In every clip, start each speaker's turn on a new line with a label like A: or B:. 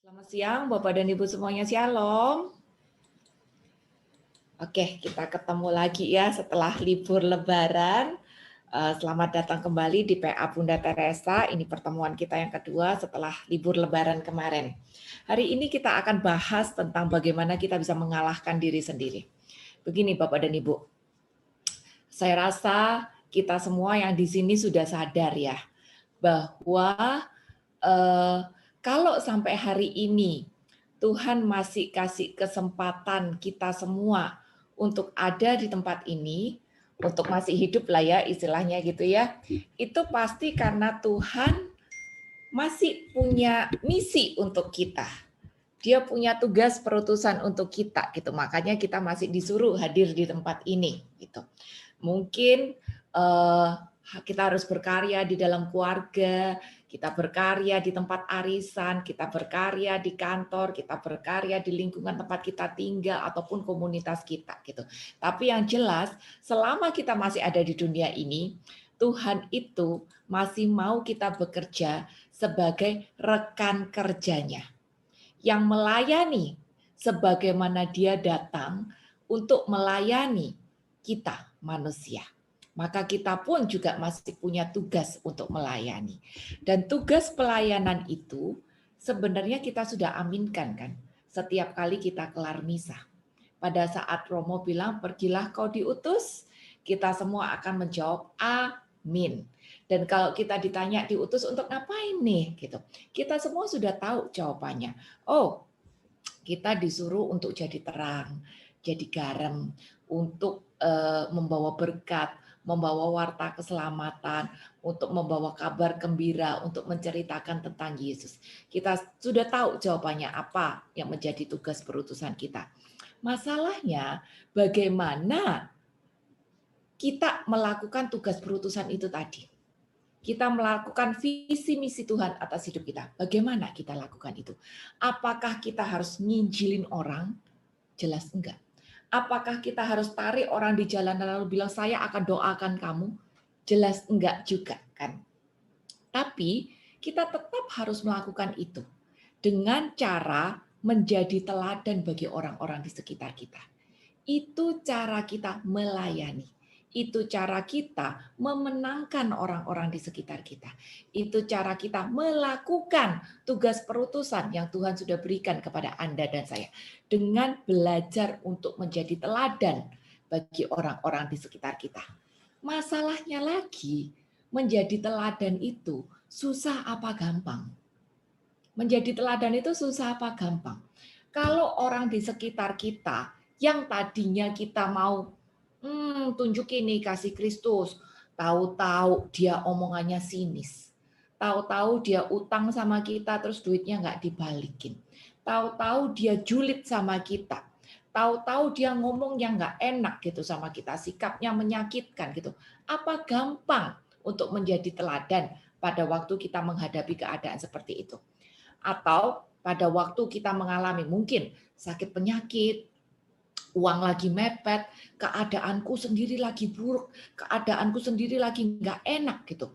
A: Selamat siang Bapak dan Ibu semuanya, Shalom. Oke, kita ketemu lagi ya setelah libur Lebaran. Selamat datang kembali di PA Bunda Teresa. Ini pertemuan kita yang kedua setelah libur Lebaran kemarin. Hari ini kita akan bahas tentang bagaimana kita bisa mengalahkan diri sendiri. Begini Bapak dan Ibu, saya rasa kita semua yang di sini sudah sadar ya, bahwa kalau sampai hari ini Tuhan masih kasih kesempatan kita semua untuk ada di tempat ini, untuk masih hidup lah ya istilahnya gitu ya, itu pasti karena Tuhan masih punya misi untuk kita. Dia punya tugas perutusan untuk kita gitu. Makanya kita masih disuruh hadir di tempat ini gitu. Mungkin kita harus berkarya di dalam keluarga, kita berkarya di tempat arisan, kita berkarya di kantor, kita berkarya di lingkungan tempat kita tinggal ataupun komunitas kita gitu. Tapi yang jelas, selama kita masih ada di dunia ini, Tuhan itu masih mau kita bekerja sebagai rekan kerjanya yang melayani sebagaimana Dia datang untuk melayani kita manusia. Maka kita pun juga masih punya tugas untuk melayani. Dan tugas pelayanan itu sebenarnya kita sudah aminkan kan. Setiap kali kita kelar misa. Pada saat Romo bilang pergilah kau diutus, kita semua akan menjawab amin. Dan kalau kita ditanya diutus untuk ngapain nih gitu. Kita semua sudah tahu jawabannya. Oh, kita disuruh untuk jadi terang, jadi garam, untuk membawa berkat, membawa warta keselamatan, untuk membawa kabar gembira, untuk menceritakan tentang Yesus. Kita sudah tahu jawabannya apa yang menjadi tugas perutusan kita. Masalahnya bagaimana kita melakukan tugas perutusan itu tadi. Kita melakukan visi misi Tuhan atas hidup kita. Bagaimana kita lakukan itu? Apakah kita harus nginjilin orang? Jelas enggak. Apakah kita harus tarik orang di jalan lalu bilang saya akan doakan kamu? Jelas enggak juga kan. Tapi kita tetap harus melakukan itu dengan cara menjadi teladan bagi orang-orang di sekitar kita. Itu cara kita melayani. Itu cara kita memenangkan orang-orang di sekitar kita. Itu cara kita melakukan tugas perutusan yang Tuhan sudah berikan kepada Anda dan saya. Dengan belajar untuk menjadi teladan bagi orang-orang di sekitar kita. Masalahnya lagi, menjadi teladan itu susah apa gampang? Menjadi teladan itu susah apa gampang? Kalau orang di sekitar kita yang tadinya kita mau tunjukin nih kasih Kristus, tahu-tahu dia omongannya sinis, tahu-tahu dia utang sama kita terus duitnya nggak dibalikin, tahu-tahu dia julid sama kita, tahu-tahu dia ngomong yang nggak enak gitu sama kita, sikapnya menyakitkan gitu. Apa gampang untuk menjadi teladan pada waktu kita menghadapi keadaan seperti itu? Atau pada waktu kita mengalami mungkin sakit penyakit, uang lagi mepet, keadaanku sendiri lagi buruk, keadaanku sendiri lagi nggak enak gitu.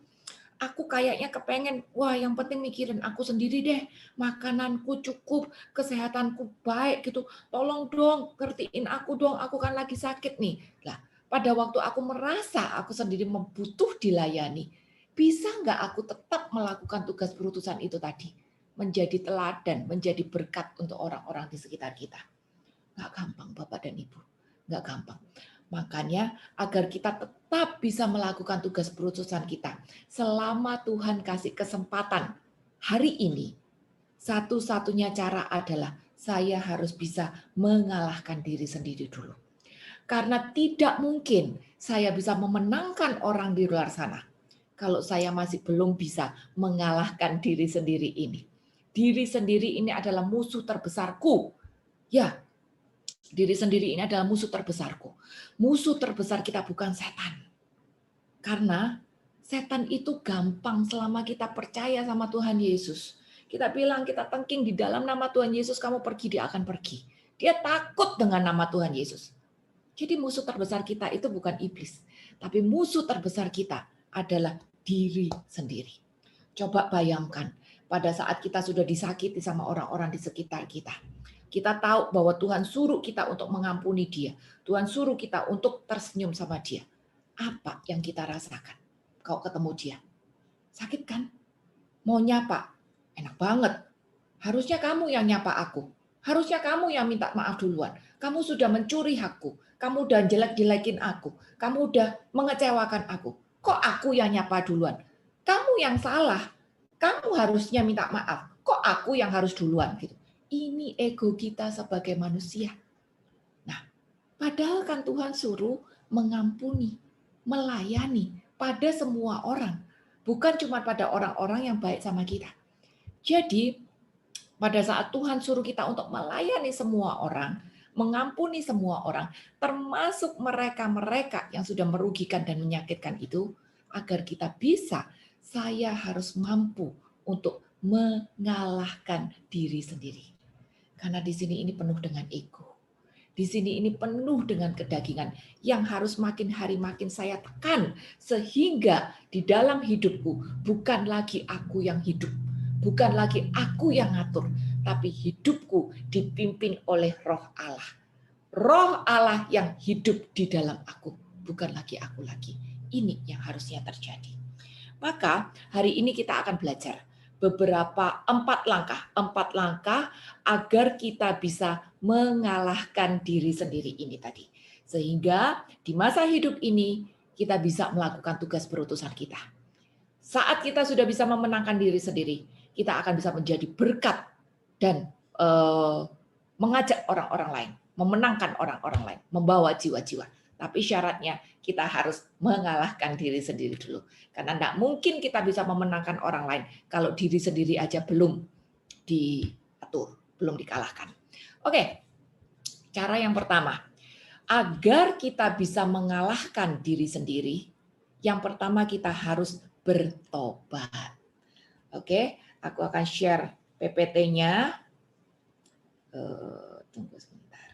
A: Aku kayaknya kepengen, wah yang penting mikirin aku sendiri deh, makananku cukup, kesehatanku baik gitu, tolong dong, ngertiin aku dong, aku kan lagi sakit nih. Lah, pada waktu aku merasa aku sendiri membutuh dilayani, bisa nggak aku tetap melakukan tugas perutusan itu tadi? Menjadi teladan, menjadi berkat untuk orang-orang di sekitar kita. Nggak gampang Bapak dan Ibu, nggak gampang. Makanya agar kita tetap bisa melakukan tugas perutusan kita selama Tuhan kasih kesempatan hari ini, satu-satunya cara adalah saya harus bisa mengalahkan diri sendiri dulu. Karena tidak mungkin saya bisa memenangkan orang di luar sana kalau saya masih belum bisa mengalahkan diri sendiri ini. Diri sendiri ini adalah musuh terbesarku. Ya, diri sendiri ini adalah musuh terbesarku. Musuh terbesar kita bukan setan. Karena setan itu gampang selama kita percaya sama Tuhan Yesus. Kita bilang, kita tengking di dalam nama Tuhan Yesus, kamu pergi, dia akan pergi. Dia takut dengan nama Tuhan Yesus. Jadi musuh terbesar kita itu bukan iblis. Tapi musuh terbesar kita adalah diri sendiri. Coba bayangkan, pada saat kita sudah disakiti sama orang-orang di sekitar kita. Kita tahu bahwa Tuhan suruh kita untuk mengampuni dia. Tuhan suruh kita untuk tersenyum sama dia. Apa yang kita rasakan kalau ketemu dia? Sakit kan? Mau nyapa? Enak banget. Harusnya kamu yang nyapa aku. Harusnya kamu yang minta maaf duluan. Kamu sudah mencuri hakku. Kamu udah jelek-jelekin aku. Kamu udah mengecewakan aku. Kok aku yang nyapa duluan? Kamu yang salah. Kamu harusnya minta maaf. Kok aku yang harus duluan? Gitu. Ini ego kita sebagai manusia. Nah, padahal kan Tuhan suruh mengampuni, melayani pada semua orang. Bukan cuma pada orang-orang yang baik sama kita. Jadi, pada saat Tuhan suruh kita untuk melayani semua orang, mengampuni semua orang, termasuk mereka-mereka yang sudah merugikan dan menyakitkan itu, agar kita bisa, saya harus mampu untuk mengalahkan diri sendiri. Karena di sini ini penuh dengan ego. Di sini ini penuh dengan kedagingan yang harus makin hari makin saya tekan, sehingga di dalam hidupku bukan lagi aku yang hidup, bukan lagi aku yang ngatur, tapi hidupku dipimpin oleh Roh Allah. Roh Allah yang hidup di dalam aku, bukan lagi aku lagi. Ini yang harusnya terjadi. Maka hari ini kita akan belajar beberapa 4 langkah agar kita bisa mengalahkan diri sendiri ini tadi. Sehingga di masa hidup ini kita bisa melakukan tugas berutusan kita. Saat kita sudah bisa memenangkan diri sendiri, kita akan bisa menjadi berkat dan mengajak orang-orang lain, memenangkan orang-orang lain, membawa jiwa-jiwa. Tapi syaratnya kita harus mengalahkan diri sendiri dulu. Karena tidak mungkin kita bisa memenangkan orang lain kalau diri sendiri aja belum diatur, belum dikalahkan. Oke, cara yang pertama, agar kita bisa mengalahkan diri sendiri, yang pertama kita harus bertobat. Oke, aku akan share PPT-nya. Tunggu sebentar.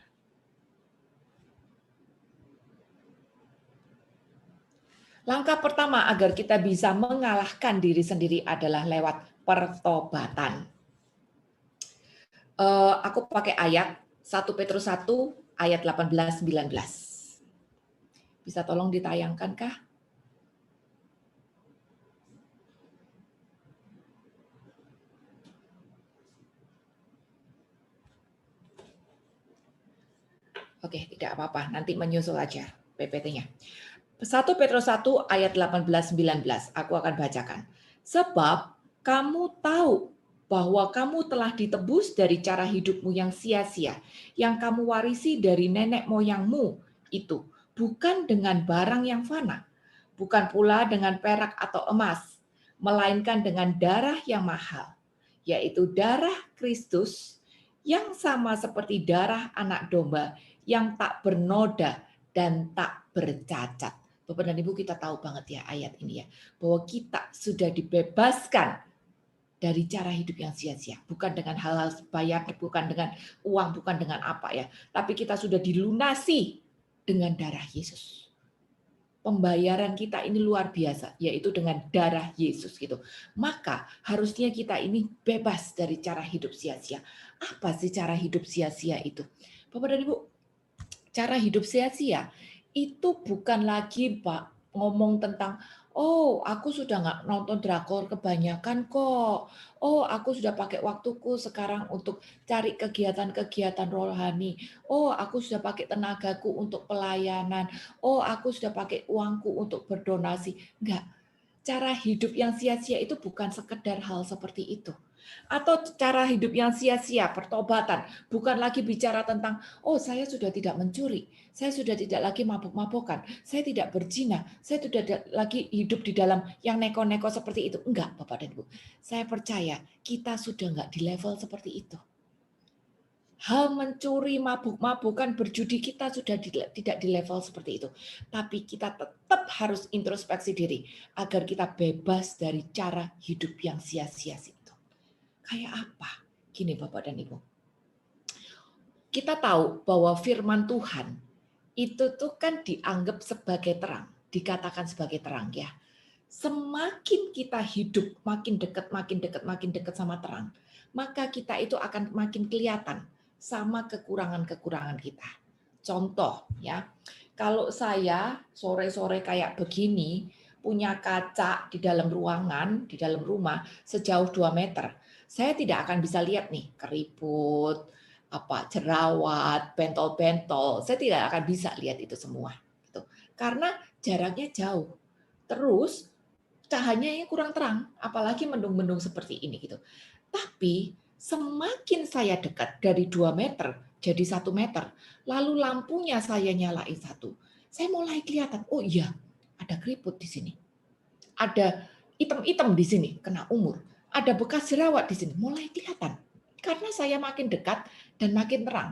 A: Langkah pertama agar kita bisa mengalahkan diri sendiri adalah lewat pertobatan. Aku pakai ayat 1 Petrus 1 ayat 18-19. Bisa tolong ditayangkan kah? Oke, tidak apa-apa. Nanti menyusul aja PPT-nya. 1 Petrus 1 ayat 18-19. Aku akan bacakan. Sebab kamu tahu bahwa kamu telah ditebus dari cara hidupmu yang sia-sia, yang kamu warisi dari nenek moyangmu itu, bukan dengan barang yang fana, bukan pula dengan perak atau emas, melainkan dengan darah yang mahal, yaitu darah Kristus yang sama seperti darah anak domba yang tak bernoda dan tak bercacat. Bapak dan Ibu, kita tahu banget ya ayat ini ya, bahwa kita sudah dibebaskan dari cara hidup yang sia-sia. Bukan dengan hal-hal bayar, bukan dengan uang, bukan dengan apa ya. Tapi kita sudah dilunasi dengan darah Yesus. Pembayaran kita ini luar biasa, yaitu dengan darah Yesus gitu. Maka harusnya kita ini bebas dari cara hidup sia-sia. Apa sih cara hidup sia-sia itu? Bapak dan Ibu, cara hidup sia-sia itu bukan lagi Pak ngomong tentang, oh aku sudah nggak nonton drakor kebanyakan kok, oh aku sudah pakai waktuku sekarang untuk cari kegiatan-kegiatan rohani, oh aku sudah pakai tenagaku untuk pelayanan, oh aku sudah pakai uangku untuk berdonasi. Enggak, cara hidup yang sia-sia itu bukan sekedar hal seperti itu. Atau cara hidup yang sia-sia, pertobatan, bukan lagi bicara tentang, oh saya sudah tidak mencuri, saya sudah tidak lagi mabuk-mabukan, saya tidak berzina, saya tidak lagi hidup di dalam yang neko-neko seperti itu. Enggak, Bapak dan Ibu. Saya percaya kita sudah enggak di level seperti itu. Hal mencuri, mabuk-mabukan, berjudi kita sudah tidak di level seperti itu. Tapi kita tetap harus introspeksi diri agar kita bebas dari cara hidup yang sia-sia itu. Kayak apa? Gini Bapak dan Ibu. Kita tahu bahwa firman Tuhan itu tuh kan dianggap sebagai terang, dikatakan sebagai terang ya. Semakin kita hidup makin dekat, makin dekat sama terang, maka kita itu akan makin kelihatan sama kekurangan-kekurangan kita. Contoh ya, kalau saya sore-sore kayak begini punya kaca di dalam ruangan, di dalam rumah sejauh 2 meter, saya tidak akan bisa lihat nih keriput, jerawat, bentol-bentol. Saya tidak akan bisa lihat itu semua gitu. Karena jaraknya jauh. Terus cahayanya kurang terang, apalagi mendung-mendung seperti ini gitu. Tapi semakin saya dekat dari 2 meter jadi 1 meter, lalu lampunya saya nyalain 1, saya mulai kelihatan, oh iya, ada keriput di sini. Ada item-item di sini, kena umur. Ada bekas jerawat di sini, mulai kelihatan. Karena saya makin dekat dan makin terang.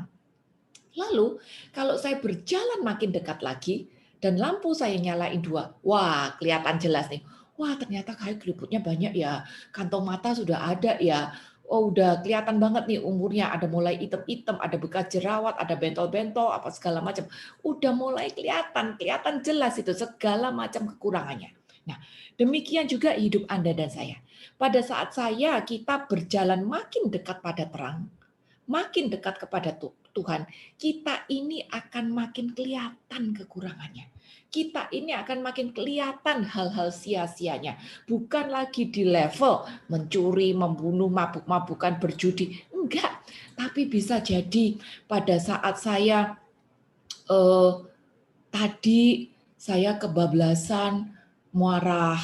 A: Lalu kalau saya berjalan makin dekat lagi dan lampu saya nyalain 2, wah kelihatan jelas nih. Wah ternyata kayak keriputnya banyak ya, kantong mata sudah ada ya. Oh udah kelihatan banget nih umurnya, ada mulai item-item, ada bekas jerawat, ada bentol-bentol, apa segala macam. Udah mulai kelihatan jelas itu segala macam kekurangannya. Nah, demikian juga hidup Anda dan saya. Pada saat kita berjalan makin dekat pada terang, makin dekat kepada Tuhan, kita ini akan makin kelihatan kekurangannya. Kita ini akan makin kelihatan hal-hal sia-sianya. Bukan lagi di level mencuri, membunuh, mabuk-mabukan, berjudi. Enggak. Tapi bisa jadi pada saat saya tadi saya kebablasan marah.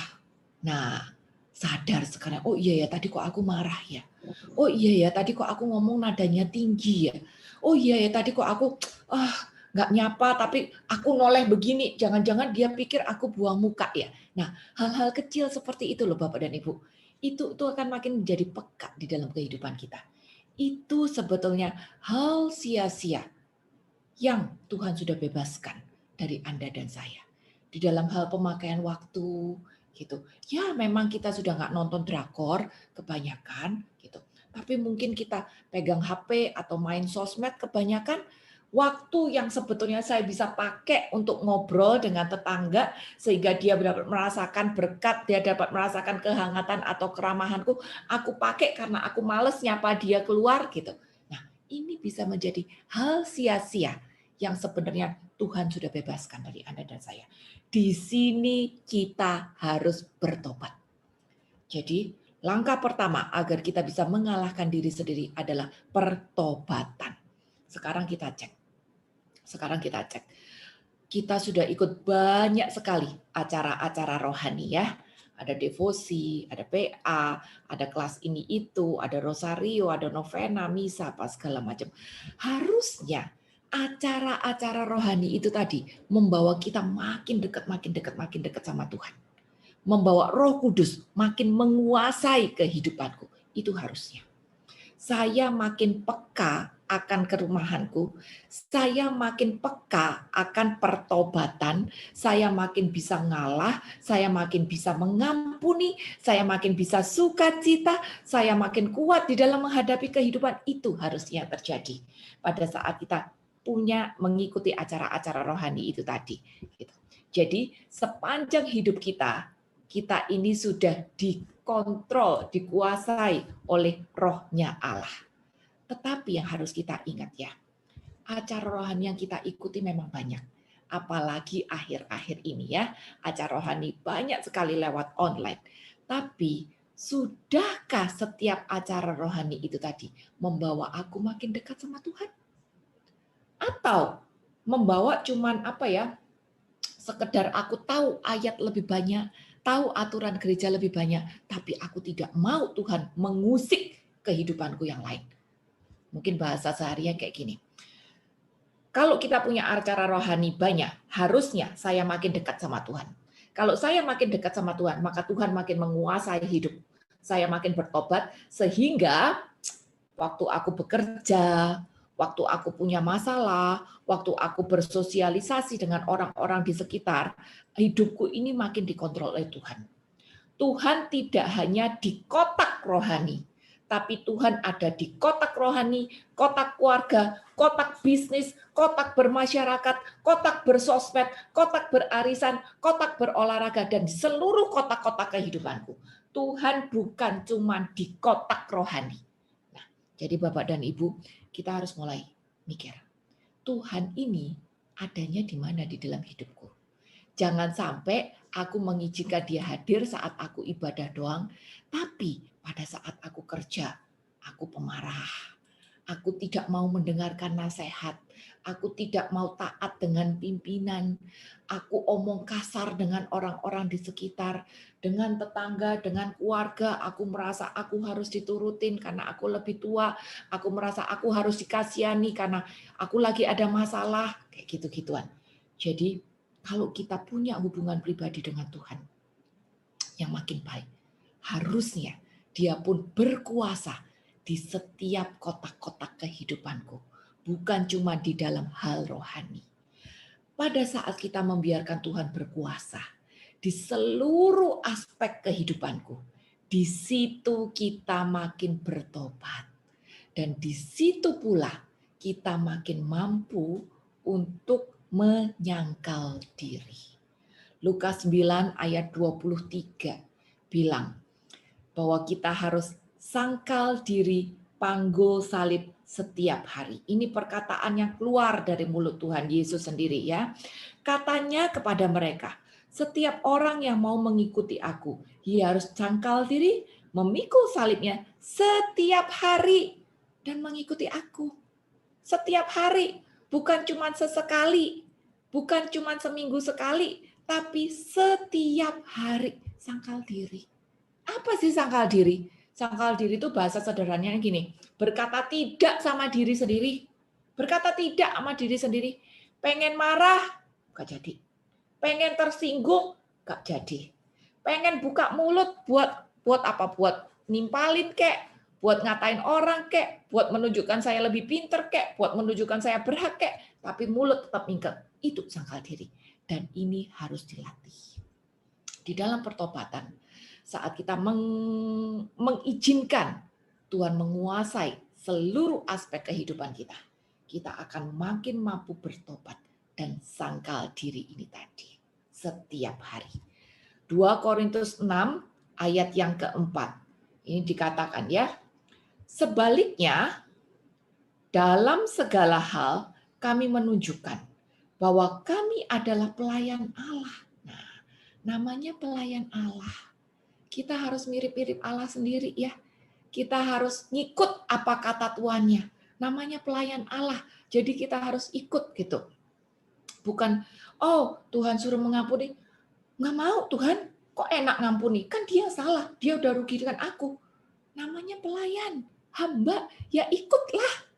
A: Nah, sadar sekarang, oh iya ya tadi kok aku marah ya. Oh iya ya tadi kok aku ngomong nadanya tinggi ya. Oh iya ya tadi kok aku nggak nyapa tapi aku noleh begini. Jangan-jangan dia pikir aku buang muka ya. Nah, hal-hal kecil seperti itu loh Bapak dan Ibu. Itu akan makin menjadi peka di dalam kehidupan kita. Itu sebetulnya hal sia-sia yang Tuhan sudah bebaskan dari Anda dan saya. Di dalam hal pemakaian waktu, gitu. Ya memang kita sudah nggak nonton drakor kebanyakan, gitu. Tapi mungkin kita pegang HP atau main sosmed kebanyakan, waktu yang sebetulnya saya bisa pakai untuk ngobrol dengan tetangga, sehingga dia dapat merasakan berkat, dia dapat merasakan kehangatan atau keramahanku, aku pakai karena aku males nyapa dia keluar, gitu. Nah, ini bisa menjadi hal sia-sia yang sebenarnya Tuhan sudah bebaskan dari Anda dan saya. Di sini kita harus bertobat. Jadi langkah pertama agar kita bisa mengalahkan diri sendiri adalah pertobatan. Sekarang kita cek. Kita sudah ikut banyak sekali acara-acara rohani ya. Ada devosi, ada PA, ada kelas ini itu, ada rosario, ada novena, misa, apa segala macam. Harusnya acara-acara rohani itu tadi membawa kita makin dekat sama Tuhan. Membawa Roh Kudus makin menguasai kehidupanku. Itu harusnya. Saya makin peka akan kerumahanku, saya makin peka akan pertobatan, saya makin bisa ngalah, saya makin bisa mengampuni, saya makin bisa sukacita, saya makin kuat di dalam menghadapi kehidupan. Itu harusnya terjadi pada saat kita mengikuti acara-acara rohani itu tadi. Jadi sepanjang hidup kita ini sudah dikontrol, dikuasai oleh rohnya Allah. Tetapi yang harus kita ingat ya, acara rohani yang kita ikuti memang banyak. Apalagi akhir-akhir ini ya, acara rohani banyak sekali lewat online. Tapi sudahkah setiap acara rohani itu tadi membawa aku makin dekat sama Tuhan? Atau membawa cuman sekedar aku tahu ayat lebih banyak, tahu aturan gereja lebih banyak, tapi aku tidak mau Tuhan mengusik kehidupanku yang lain. Mungkin bahasa seharian kayak gini. Kalau kita punya acara rohani banyak, harusnya saya makin dekat sama Tuhan. Kalau saya makin dekat sama Tuhan, maka Tuhan makin menguasai hidup. Saya makin bertobat, sehingga waktu aku bekerja, waktu aku punya masalah, waktu aku bersosialisasi dengan orang-orang di sekitar, hidupku ini makin dikontrol oleh Tuhan. Tuhan tidak hanya di kotak rohani, tapi Tuhan ada di kotak rohani, kotak keluarga, kotak bisnis, kotak bermasyarakat, kotak bersosmed, kotak berarisan, kotak berolahraga, dan di seluruh kotak-kotak kehidupanku. Tuhan bukan cuma di kotak rohani. Nah, jadi Bapak dan Ibu, kita harus mulai mikir, Tuhan ini adanya di mana di dalam hidupku. Jangan sampai aku mengizinkan dia hadir saat aku ibadah doang, tapi pada saat aku kerja, aku pemarah. Aku tidak mau mendengarkan nasihat. Aku tidak mau taat dengan pimpinan. Aku omong kasar dengan orang-orang di sekitar, dengan tetangga, dengan keluarga. Aku merasa aku harus diturutin karena aku lebih tua. Aku merasa aku harus dikasihani karena aku lagi ada masalah. Kayak gitu-gituan. Jadi kalau kita punya hubungan pribadi dengan Tuhan yang makin baik, harusnya dia pun berkuasa di setiap kotak-kotak kehidupanku, bukan cuma di dalam hal rohani. Pada saat kita membiarkan Tuhan berkuasa di seluruh aspek kehidupanku, di situ kita makin bertobat. Dan di situ pula kita makin mampu untuk menyangkal diri. Lukas 9 ayat 23 bilang bahwa kita harus sangkal diri, panggul salib setiap hari. Ini perkataan yang keluar dari mulut Tuhan Yesus sendiri ya. Katanya kepada mereka, setiap orang yang mau mengikuti aku, ia harus sangkal diri, memikul salibnya setiap hari dan mengikuti aku. Setiap hari, bukan cuma sesekali, bukan cuma seminggu sekali, tapi setiap hari sangkal diri. Apa sih sangkal diri? Sangkal diri itu bahasa sederhananya gini, berkata tidak sama diri sendiri. Berkata tidak sama diri sendiri. Pengen marah, gak jadi. Pengen tersinggung, gak jadi. Pengen buka mulut buat apa? Buat nimpalin kek, buat ngatain orang kek, buat menunjukkan saya lebih pinter kek, buat menunjukkan saya berhak kek, tapi mulut tetap minggat. Itu sangkal diri. Dan ini harus dilatih. Di dalam pertobatan, saat kita mengizinkan Tuhan menguasai seluruh aspek kehidupan kita, kita akan makin mampu bertobat dan sangkal diri ini tadi setiap hari. 2 Korintus 6 ayat yang keempat. Ini dikatakan ya, sebaliknya dalam segala hal kami menunjukkan bahwa kami adalah pelayan Allah. Nah, namanya pelayan Allah. Kita harus mirip-mirip Allah sendiri ya. Kita harus ngikut apa kata tuannya. Namanya pelayan Allah. Jadi kita harus ikut gitu. Bukan, oh Tuhan suruh mengampuni. Nggak mau Tuhan, kok enak ngampuni? Kan dia salah, dia udah rugi dengan aku. Namanya pelayan, hamba, ya ikutlah.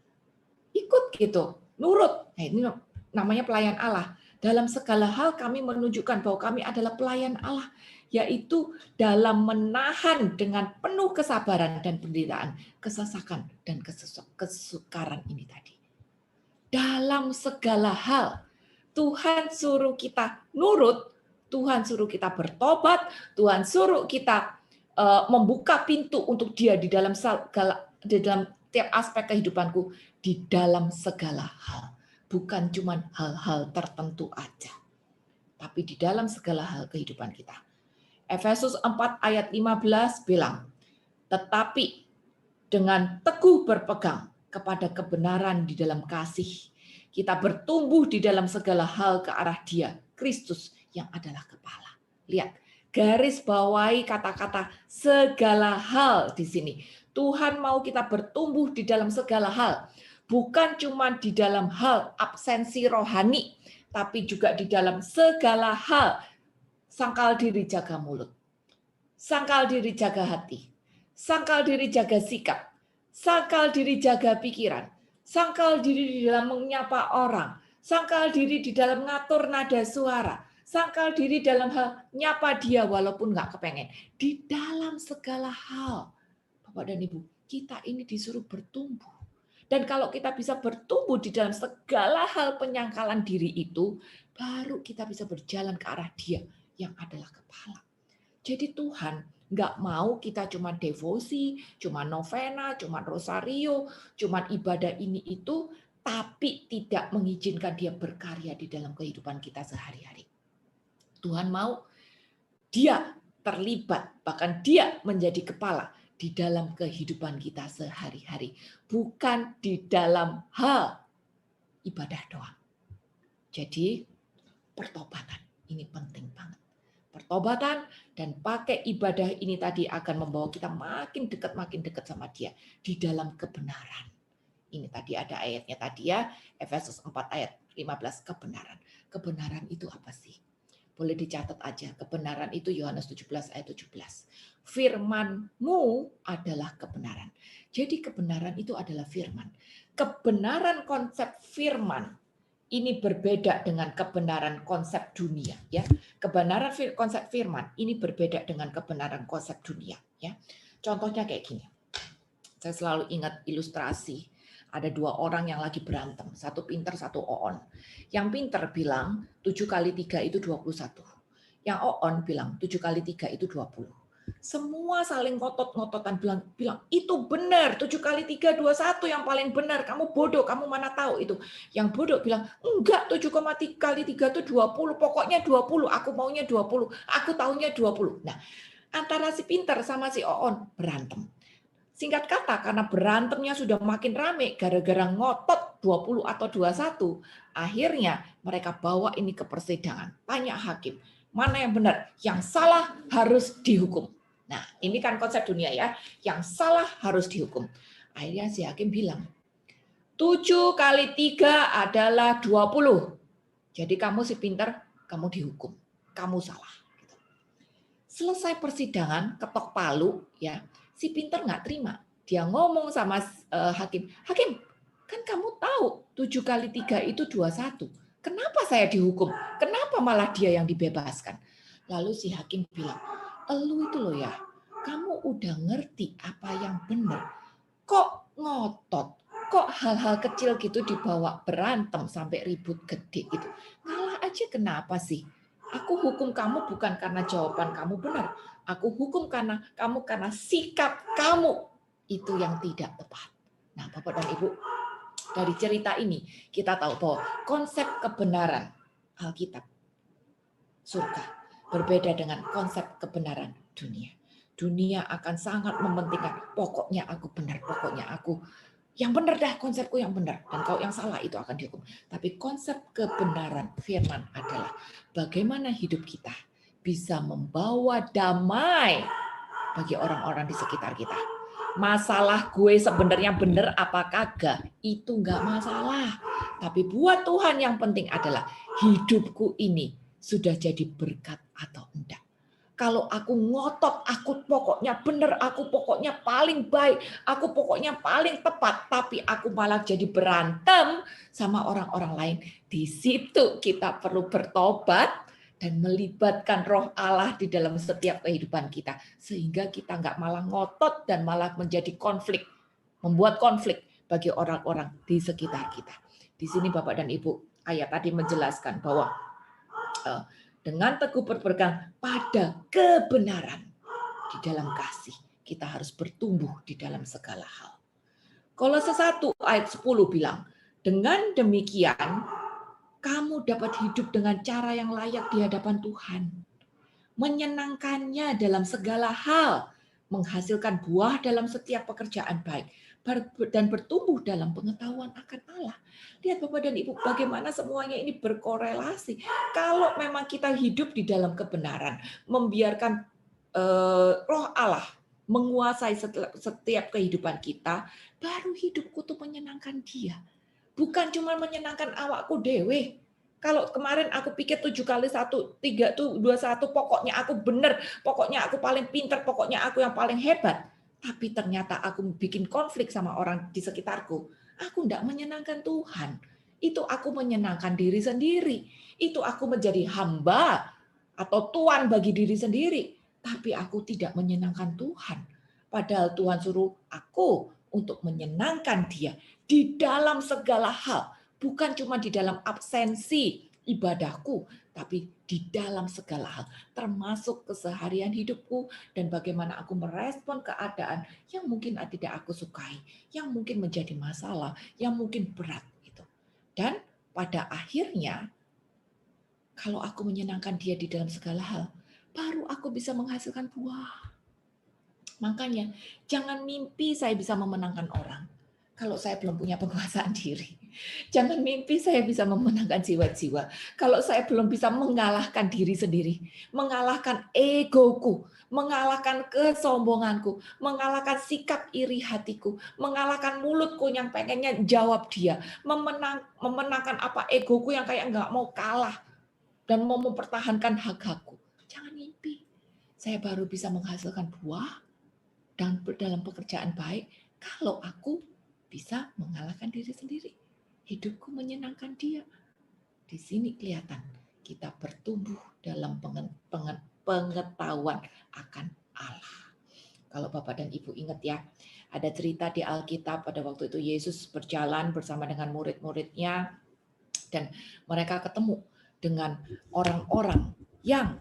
A: Ikut gitu, nurut. Nah, ini namanya pelayan Allah. Dalam segala hal kami menunjukkan bahwa kami adalah pelayan Allah, yaitu dalam menahan dengan penuh kesabaran dan penderitaan, kesesakan dan kesukaran ini tadi. Dalam segala hal, Tuhan suruh kita nurut, Tuhan suruh kita bertobat, Tuhan suruh kita membuka pintu untuk Dia di dalam tiap aspek kehidupanku, di dalam segala hal. Bukan cuma hal-hal tertentu aja, tapi di dalam segala hal kehidupan kita. Efesus 4 ayat 15 bilang, tetapi dengan teguh berpegang kepada kebenaran di dalam kasih, kita bertumbuh di dalam segala hal ke arah Dia, Kristus yang adalah kepala. Lihat, garis bawahi kata-kata segala hal di sini. Tuhan mau kita bertumbuh di dalam segala hal. Bukan cuma di dalam hal absensi rohani, tapi juga di dalam segala hal. Sangkal diri jaga mulut. Sangkal diri jaga hati. Sangkal diri jaga sikap. Sangkal diri jaga pikiran. Sangkal diri di dalam menyapa orang. Sangkal diri di dalam ngatur nada suara. Sangkal diri dalam hal nyapa dia walaupun nggak kepengen. Di dalam segala hal. Bapak dan Ibu, kita ini disuruh bertumbuh. Dan kalau kita bisa bertumbuh di dalam segala hal penyangkalan diri itu, baru kita bisa berjalan ke arah Dia yang adalah kepala. Jadi Tuhan Nggak mau kita cuma devosi, cuma novena, cuma rosario, cuma ibadah ini itu, tapi tidak mengizinkan dia berkarya di dalam kehidupan kita sehari-hari. Tuhan mau dia terlibat, bahkan dia menjadi kepala di dalam kehidupan kita sehari-hari. Bukan di dalam hal ibadah doang. Jadi pertobatan ini penting banget. Pertobatan dan pakai ibadah ini tadi akan membawa kita makin dekat sama dia di dalam kebenaran. Ini tadi ada ayatnya tadi ya, Efesus 4 ayat 15, kebenaran. Kebenaran itu apa sih? Boleh dicatat aja, kebenaran itu Yohanes 17 ayat 17. Firman-Mu adalah kebenaran. Jadi kebenaran itu adalah firman. Kebenaran konsep firman ini berbeda dengan kebenaran konsep dunia, ya. Kebenaran konsep firman ini berbeda dengan kebenaran konsep dunia, ya. Contohnya kayak gini. Saya selalu ingat ilustrasi. Ada dua orang yang lagi berantem, satu pinter, satu oon. Yang pinter bilang 7 kali 3 itu 21. Yang oon bilang 7 kali 3 itu 20. Semua saling ngotot-ngototan bilang itu benar, 7 kali 3 21 yang paling benar, kamu bodoh, kamu mana tahu itu. Yang bodoh bilang enggak, 7 kali 3 itu 20, pokoknya 20, aku maunya 20, aku taunya 20. Nah, antara si pinter sama si oon berantem. Singkat kata, karena berantemnya sudah makin rame gara-gara ngotot 20 atau 21, akhirnya mereka bawa ini ke persidangan. Tanya hakim, mana yang benar? Yang salah harus dihukum. Nah, ini kan konsep dunia ya. Yang salah harus dihukum. Akhirnya si hakim bilang, 7 kali 3 adalah 20. Jadi kamu si pintar, kamu dihukum. Kamu salah. Selesai persidangan, ketok palu, ya, si pinter nggak terima. Dia ngomong sama hakim, hakim, kan kamu tahu 7 kali 3 itu 21. Kenapa saya dihukum? Kenapa malah dia yang dibebaskan? Lalu si hakim bilang, elu itu loh ya, kamu udah ngerti apa yang benar. Kok ngotot? Kok hal-hal kecil gitu dibawa berantem sampai ribut gede gitu? Ngalah aja kenapa sih? Aku hukum kamu bukan karena jawaban kamu benar. Aku hukum karena sikap kamu itu yang tidak tepat. Nah, Bapak dan Ibu, dari cerita ini kita tahu bahwa konsep kebenaran Alkitab surga berbeda dengan konsep kebenaran dunia. Dunia akan sangat mementingkan pokoknya aku benar, pokoknya aku yang benar dah, konsepku yang benar, dan kalau yang salah itu akan dihukum. Tapi konsep kebenaran firman adalah bagaimana hidup kita bisa membawa damai bagi orang-orang di sekitar kita. Masalah gue sebenarnya benar apa kagak, itu nggak masalah. Tapi buat Tuhan yang penting adalah hidupku ini sudah jadi berkat atau enggak. Kalau aku ngotot, aku pokoknya benar, aku pokoknya paling baik, aku pokoknya paling tepat, tapi aku malah jadi berantem sama orang-orang lain. Di situ kita perlu bertobat dan melibatkan roh Allah di dalam setiap kehidupan kita. Sehingga kita nggak malah ngotot dan malah menjadi konflik, membuat konflik bagi orang-orang di sekitar kita. Di sini Bapak dan Ibu, ayat tadi menjelaskan bahwa dengan teguh berpegang pada kebenaran di dalam kasih, kita harus bertumbuh di dalam segala hal. Kolose 1 ayat 10 bilang, dengan demikian kamu dapat hidup dengan cara yang layak di hadapan Tuhan, menyenangkannya dalam segala hal, menghasilkan buah dalam setiap pekerjaan baik, dan bertumbuh dalam pengetahuan akan Allah. Lihat Bapak dan Ibu, bagaimana semuanya ini berkorelasi. Kalau memang kita hidup di dalam kebenaran, membiarkan roh Allah menguasai setiap kehidupan kita, baru hidupku tuh menyenangkan Dia. Bukan cuma menyenangkan awakku dewe. Kalau kemarin aku pikir 7 kali 1, 3 tuh 21, pokoknya aku benar, pokoknya aku paling pintar, pokoknya aku yang paling hebat. Tapi ternyata aku bikin konflik sama orang di sekitarku. Aku tidak menyenangkan Tuhan. Itu aku menyenangkan diri sendiri. Itu aku menjadi hamba atau tuan bagi diri sendiri. Tapi aku tidak menyenangkan Tuhan. Padahal Tuhan suruh aku untuk menyenangkan Dia di dalam segala hal. Bukan cuma di dalam absensi ibadahku, tapi di dalam segala hal, termasuk keseharian hidupku dan bagaimana aku merespon keadaan yang mungkin tidak aku sukai, yang mungkin menjadi masalah, yang mungkin berat itu. Dan pada akhirnya, kalau aku menyenangkan dia di dalam segala hal, baru aku bisa menghasilkan buah. Makanya jangan mimpi saya bisa memenangkan orang kalau saya belum punya penguasaan diri. Jangan mimpi saya bisa memenangkan jiwa-jiwa kalau saya belum bisa mengalahkan diri sendiri, mengalahkan egoku, mengalahkan kesombonganku, mengalahkan sikap iri hatiku, mengalahkan mulutku yang pengennya jawab dia, memenangkan apa egoku yang kayak nggak mau kalah dan mau mempertahankan hak-hakku. Jangan mimpi. Saya baru bisa menghasilkan buah dan dalam pekerjaan baik kalau aku bisa mengalahkan diri sendiri. Hidupku menyenangkan dia. Di sini kelihatan kita bertumbuh dalam pengetahuan akan Allah. Kalau Bapak dan Ibu ingat ya, ada cerita di Alkitab pada waktu itu Yesus berjalan bersama dengan murid-muridnya dan mereka ketemu dengan orang-orang yang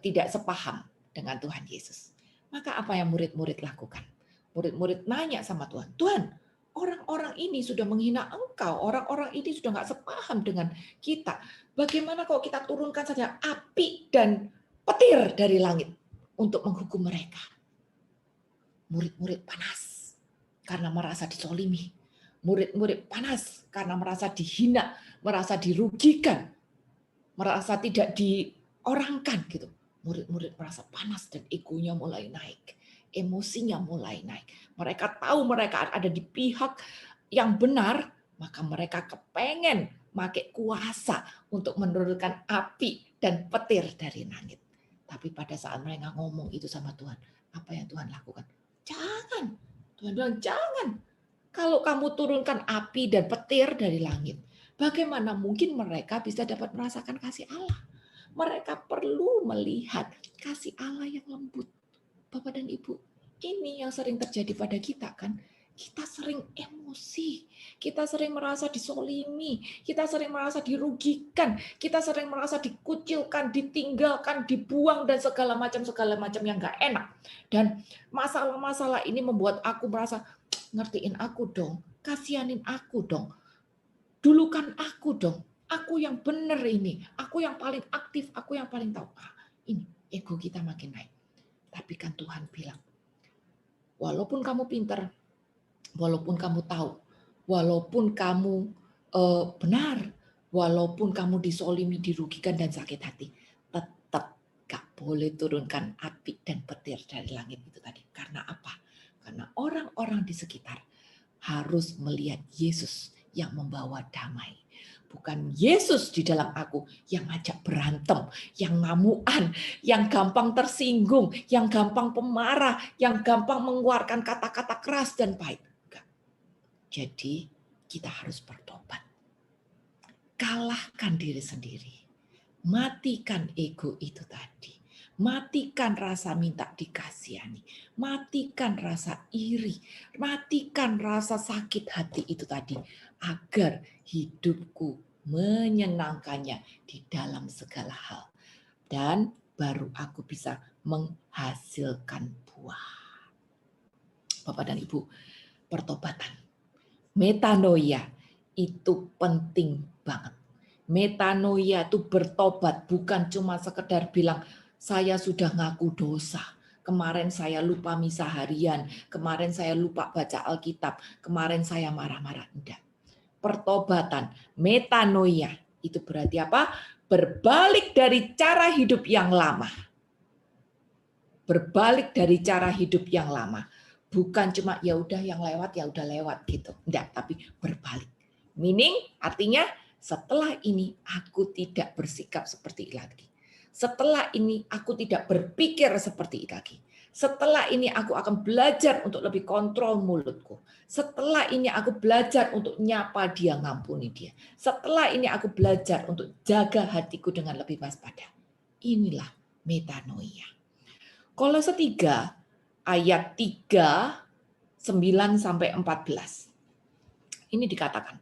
A: tidak sepaham dengan Tuhan Yesus. Maka apa yang murid-murid lakukan? Murid-murid nanya sama Tuhan, Tuhan, orang-orang ini sudah menghina Engkau, orang-orang ini sudah nggak sepaham dengan kita. Bagaimana kalau kita turunkan saja api dan petir dari langit untuk menghukum mereka? Murid-murid panas karena merasa disolimi. Murid-murid panas karena merasa dihina, merasa dirugikan, merasa tidak diorangkan gitu. Murid-murid merasa panas dan egonya mulai naik, emosinya mulai naik. Mereka tahu mereka ada di pihak yang benar, maka mereka kepengen pakai kuasa untuk menurunkan api dan petir dari langit. Tapi pada saat mereka ngomong itu sama Tuhan, apa yang Tuhan lakukan? Jangan. Tuhan bilang jangan. Kalau kamu turunkan api dan petir dari langit, bagaimana mungkin mereka bisa dapat merasakan kasih Allah? Mereka perlu melihat kasih Allah yang lembut. Bapak dan Ibu, ini yang sering terjadi pada kita kan. Kita sering emosi, kita sering merasa disolimi, kita sering merasa dirugikan, kita sering merasa dikucilkan, ditinggalkan, dibuang, dan segala macam yang nggak enak. Dan masalah-masalah ini membuat aku merasa, ngertiin aku dong, kasihanin aku dong, dulukan aku dong. Aku yang benar ini, aku yang paling aktif, aku yang paling tahu. Ini ego kita makin naik. Tapi kan Tuhan bilang, walaupun kamu pintar, walaupun kamu tahu, walaupun kamu benar, walaupun kamu disolimi, dirugikan dan sakit hati, tetap gak boleh turunkan api dan petir dari langit itu tadi. Karena apa? Karena orang-orang di sekitar harus melihat Yesus yang membawa damai. Bukan Yesus di dalam aku yang ngajak berantem, yang ngamuan, yang gampang tersinggung, yang gampang pemarah, yang gampang mengeluarkan kata-kata keras dan pahit. Enggak. Jadi kita harus bertobat. Kalahkan diri sendiri. Matikan ego itu tadi. Matikan rasa minta dikasihani. Matikan rasa iri. Matikan rasa sakit hati itu tadi. Agar hidupku menyenangkannya di dalam segala hal. Dan baru aku bisa menghasilkan buah. Bapak dan Ibu, pertobatan. Metanoia itu penting banget. Metanoia itu bertobat, bukan cuma sekedar bilang, saya sudah ngaku dosa. Kemarin saya lupa misa harian, kemarin saya lupa baca Alkitab, kemarin saya marah-marah. Enggak. Pertobatan, metanoia, itu berarti apa? Berbalik dari cara hidup yang lama. Berbalik dari cara hidup yang lama. Bukan cuma ya udah yang lewat ya udah lewat gitu. Enggak, tapi berbalik. Meaning artinya setelah ini aku tidak bersikap seperti itu lagi. Setelah ini aku tidak berpikir seperti itu lagi. Setelah ini aku akan belajar untuk lebih kontrol mulutku. Setelah ini aku belajar untuk nyapa dia, ngampuni dia. Setelah ini aku belajar untuk jaga hatiku dengan lebih waspada. Inilah metanoia. Kolose 3 ayat 3, 9-14. Ini dikatakan,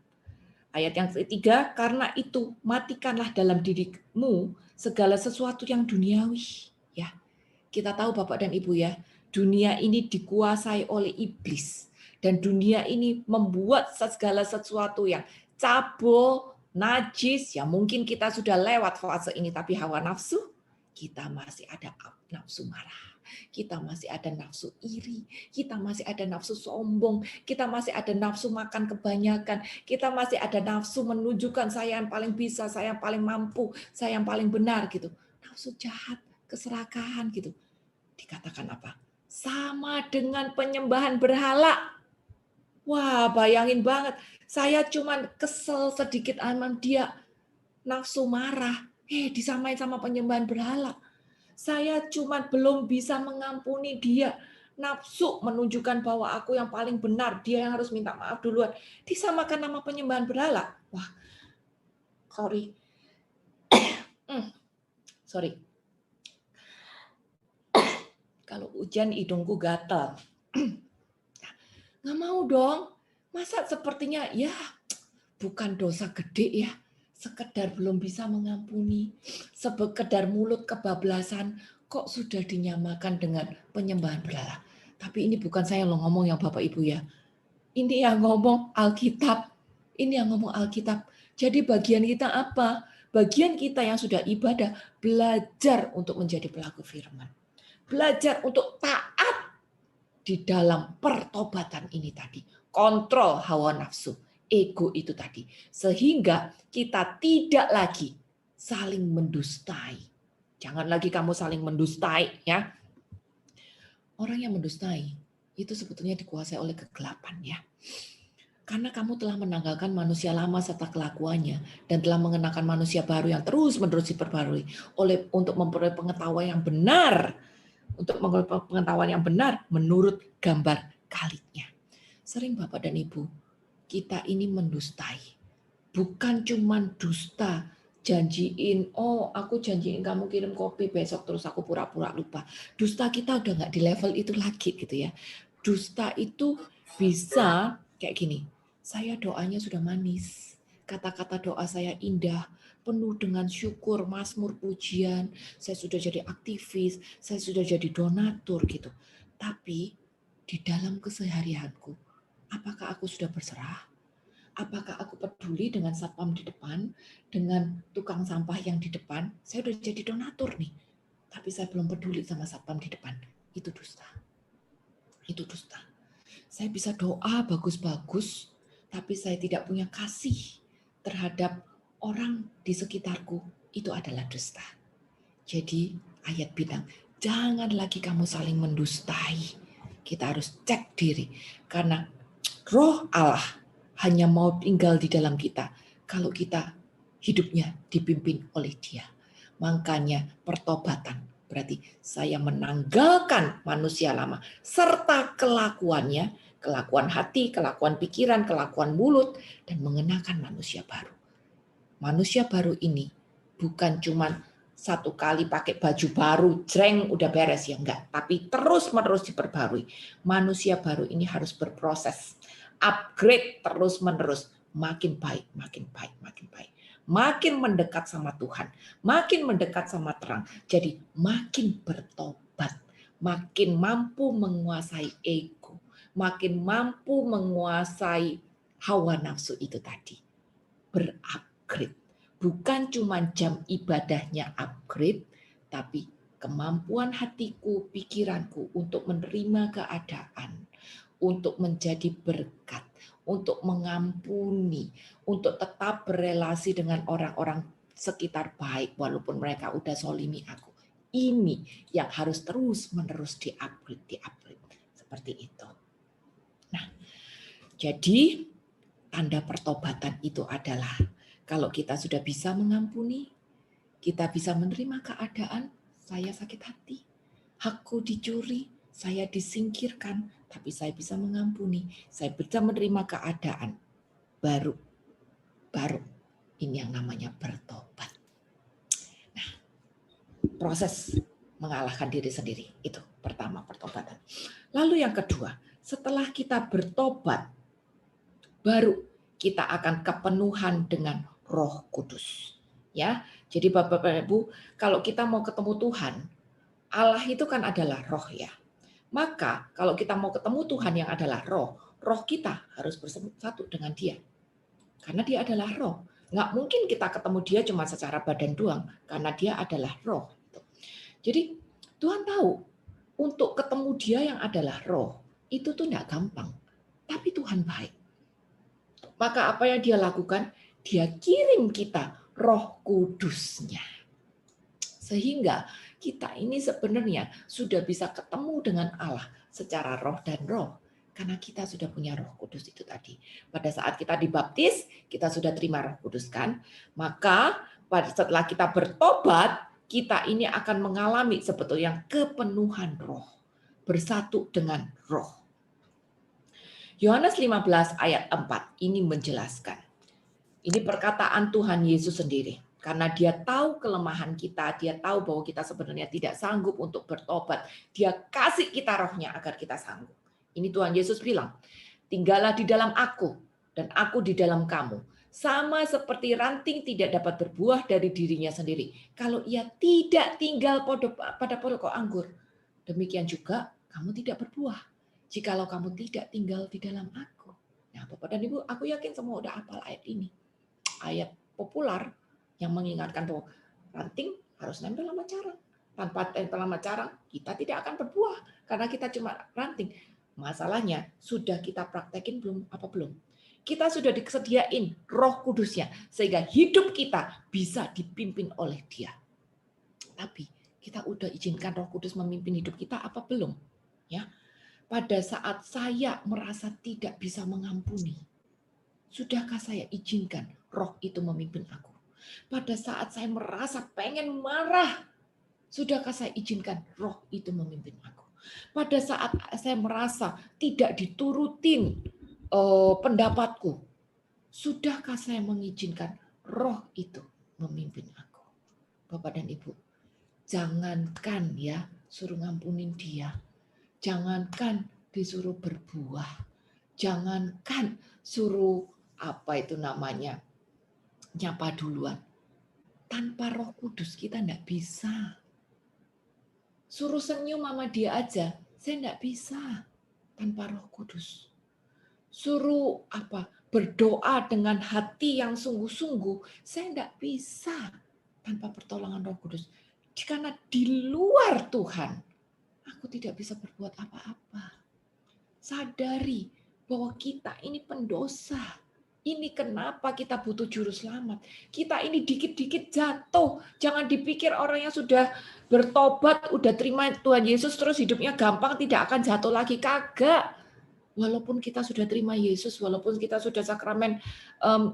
A: Ayat yang ketiga, karena itu matikanlah dalam dirimu segala sesuatu yang duniawi. Ya, kita tahu Bapak dan Ibu ya, dunia ini dikuasai oleh iblis. Dan dunia ini membuat segala sesuatu yang cabul, najis, ya mungkin kita sudah lewat fase ini, tapi hawa nafsu, kita masih ada nafsu marah. Kita masih ada nafsu iri, kita masih ada nafsu sombong, kita masih ada nafsu makan kebanyakan, kita masih ada nafsu menunjukkan saya yang paling bisa, saya yang paling mampu, saya yang paling benar gitu. Nafsu jahat, keserakahan gitu. Dikatakan apa? Sama dengan penyembahan berhala. Wah, bayangin banget. Saya cuman kesel sedikit sama dia, nafsu marah. Disamain sama penyembahan berhala. Saya cuma belum bisa mengampuni dia. Nafsu menunjukkan bahwa aku yang paling benar, dia yang harus minta maaf duluan. Disamakan nama penyembahan berhala. Wah, sorry. Sorry. Kalau hujan hidungku gatal. Nggak mau dong. Masa sepertinya ya bukan dosa gede ya. Sekedar belum bisa mengampuni. Sekedar mulut kebablasan. Kok sudah dinyamakan dengan penyembahan berhala. Tapi ini bukan saya loh ngomong yang Bapak Ibu ya. Ini yang ngomong Alkitab. Ini yang ngomong Alkitab. Jadi bagian kita apa? Bagian kita yang sudah ibadah, belajar untuk menjadi pelaku firman. Belajar untuk taat di dalam pertobatan ini tadi. Kontrol hawa nafsu, ego itu tadi. Sehingga kita tidak lagi saling mendustai. Jangan lagi kamu saling mendustai ya. Orang yang mendustai itu sebetulnya dikuasai oleh kegelapan ya. Karena kamu telah menanggalkan manusia lama serta kelakuannya dan telah mengenakan manusia baru yang terus-menerus diperbarui untuk memperoleh pengetahuan yang benar, menurut gambar kalinya. Sering Bapak dan Ibu, kita ini mendustai. Bukan cuma dusta, janjiin, aku janjiin kamu kirim kopi besok terus aku pura-pura lupa. Dusta kita udah nggak di level itu lagi gitu ya. Dusta itu bisa kayak gini, saya doanya sudah manis, kata-kata doa saya indah, penuh dengan syukur, mazmur, pujian, saya sudah jadi aktivis, saya sudah jadi donatur gitu. Tapi di dalam keseharianku, apakah aku sudah berserah? Apakah aku peduli dengan satpam di depan, dengan tukang sampah yang di depan? Saya udah jadi donatur nih, tapi saya belum peduli sama satpam di depan. Itu dusta. Itu dusta. Saya bisa doa bagus-bagus, tapi saya tidak punya kasih terhadap orang di sekitarku. Itu adalah dusta. Jadi ayat bilang, jangan lagi kamu saling mendustai. Kita harus cek diri. Karena roh Allah hanya mau tinggal di dalam kita kalau kita hidupnya dipimpin oleh Dia. Makanya pertobatan berarti saya menanggalkan manusia lama serta kelakuannya, kelakuan hati, kelakuan pikiran, kelakuan mulut, dan mengenakan manusia baru. Manusia baru ini bukan cuma satu kali pakai baju baru, jreng, udah beres ya, enggak. Tapi terus-menerus diperbarui. Manusia baru ini harus berproses. Upgrade terus-menerus. Makin baik, makin baik, makin baik. Makin mendekat sama Tuhan. Makin mendekat sama terang. Jadi makin bertobat. Makin mampu menguasai ego. Makin mampu menguasai hawa nafsu itu tadi. Berupgrade. Bukan cuma jam ibadahnya upgrade, tapi kemampuan hatiku, pikiranku untuk menerima keadaan, untuk menjadi berkat, untuk mengampuni, untuk tetap berelasi dengan orang-orang sekitar baik walaupun mereka udah zolimi aku. Ini yang harus terus-menerus di-upgrade. Seperti itu. Nah, jadi tanda pertobatan itu adalah kalau kita sudah bisa mengampuni, kita bisa menerima keadaan, saya sakit hati, hakku dicuri, saya disingkirkan, tapi saya bisa mengampuni, saya bisa menerima keadaan, baru ini yang namanya bertobat. Nah, proses mengalahkan diri sendiri, itu pertama pertobatan. Lalu yang kedua, setelah kita bertobat, baru kita akan kepenuhan dengan Roh Kudus. Ya, jadi Bapak Ibu, kalau kita mau ketemu Tuhan, Allah itu kan adalah roh ya. Maka kalau kita mau ketemu Tuhan yang adalah roh, roh kita harus bersatu dengan Dia. Karena Dia adalah roh. Nggak mungkin kita ketemu Dia cuma secara badan doang, karena Dia adalah roh. Jadi Tuhan tahu, untuk ketemu Dia yang adalah roh, itu tuh nggak gampang. Tapi Tuhan baik. Maka apa yang Dia lakukan? Dia kirim kita Roh Kudusnya. Sehingga kita ini sebenarnya sudah bisa ketemu dengan Allah secara roh dan roh. Karena kita sudah punya Roh Kudus itu tadi. Pada saat kita dibaptis, kita sudah terima Roh Kudus kan? Maka setelah kita bertobat, kita ini akan mengalami sebetulnya kepenuhan roh. Bersatu dengan roh. Yohanes 15 ayat 4 ini menjelaskan. Ini perkataan Tuhan Yesus sendiri. Karena Dia tahu kelemahan kita, Dia tahu bahwa kita sebenarnya tidak sanggup untuk bertobat. Dia kasih kita rohnya agar kita sanggup. Ini Tuhan Yesus bilang, tinggallah di dalam aku, dan aku di dalam kamu. Sama seperti ranting tidak dapat berbuah dari dirinya sendiri, kalau ia tidak tinggal pada pokok anggur. Demikian juga kamu tidak berbuah, jikalau kamu tidak tinggal di dalam aku. Nah, Bapak dan Ibu, aku yakin semua udah hafal ayat ini. Ayat populer yang mengingatkan bahwa ranting harus nempel sama carang. Tanpa nempel sama carang, kita tidak akan berbuah karena kita cuma ranting. Masalahnya sudah kita praktekin belum? Apa belum? Kita sudah disediain Roh Kudusnya sehingga hidup kita bisa dipimpin oleh Dia. Tapi kita udah izinkan Roh Kudus memimpin hidup kita apa belum? Ya. Pada saat saya merasa tidak bisa mengampuni, sudahkah saya izinkan roh itu memimpin aku? Pada saat saya merasa pengen marah, sudahkah saya izinkan roh itu memimpin aku? Pada saat saya merasa tidak diturutin pendapatku, sudahkah saya mengizinkan roh itu memimpin aku? Bapak dan Ibu, jangankan ya suruh ngampunin dia, jangankan disuruh berbuah, jangankan suruh apa itu namanya, nyapa duluan. Tanpa Roh Kudus kita enggak bisa. Suruh senyum sama dia aja, saya enggak bisa tanpa Roh Kudus. Suruh berdoa dengan hati yang sungguh-sungguh, saya enggak bisa tanpa pertolongan Roh Kudus. Karena di luar Tuhan, aku tidak bisa berbuat apa-apa. Sadari bahwa kita ini pendosa. Ini kenapa kita butuh juru selamat. Kita ini dikit-dikit jatuh. Jangan dipikir orang yang sudah bertobat, udah terima Tuhan Yesus, terus hidupnya gampang, tidak akan jatuh lagi. Kagak. Walaupun kita sudah terima Yesus, walaupun kita sudah sakramen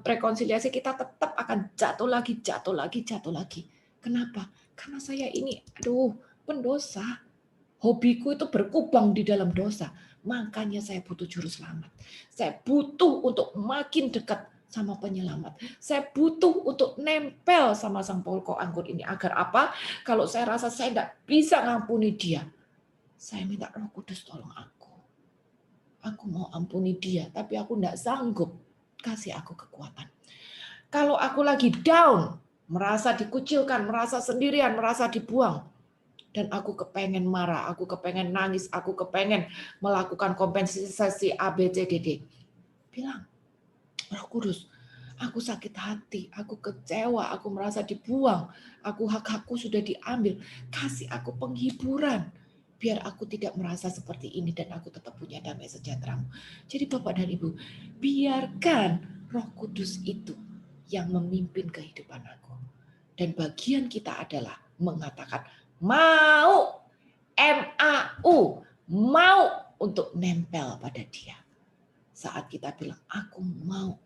A: rekonsiliasi, kita tetap akan jatuh lagi, jatuh lagi, jatuh lagi. Kenapa? Karena saya ini, pendosa. Hobiku itu berkubang di dalam dosa. Makanya saya butuh juru selamat. Saya butuh untuk makin dekat sama penyelamat. Saya butuh untuk nempel sama sang pokok anggur ini. Agar apa? Kalau saya rasa saya tidak bisa ngampuni dia, saya minta Roh Kudus tolong aku. Aku mau ampuni dia, tapi aku tidak sanggup. Kasih aku kekuatan. Kalau aku lagi down, merasa dikucilkan, merasa sendirian, merasa dibuang, dan aku kepengen marah, aku kepengen nangis, aku kepengen melakukan kompensasi A, B, C, D, D. Bilang, Roh Kudus, aku sakit hati, aku kecewa, aku merasa dibuang, hak-hakku sudah diambil. Kasih aku penghiburan, biar aku tidak merasa seperti ini dan aku tetap punya damai sejahtera-Mu. Jadi Bapak dan Ibu, biarkan Roh Kudus itu yang memimpin kehidupan aku. Dan bagian kita adalah mengatakan, mau, M-A-U, mau untuk nempel pada dia. Saat kita bilang, aku mau,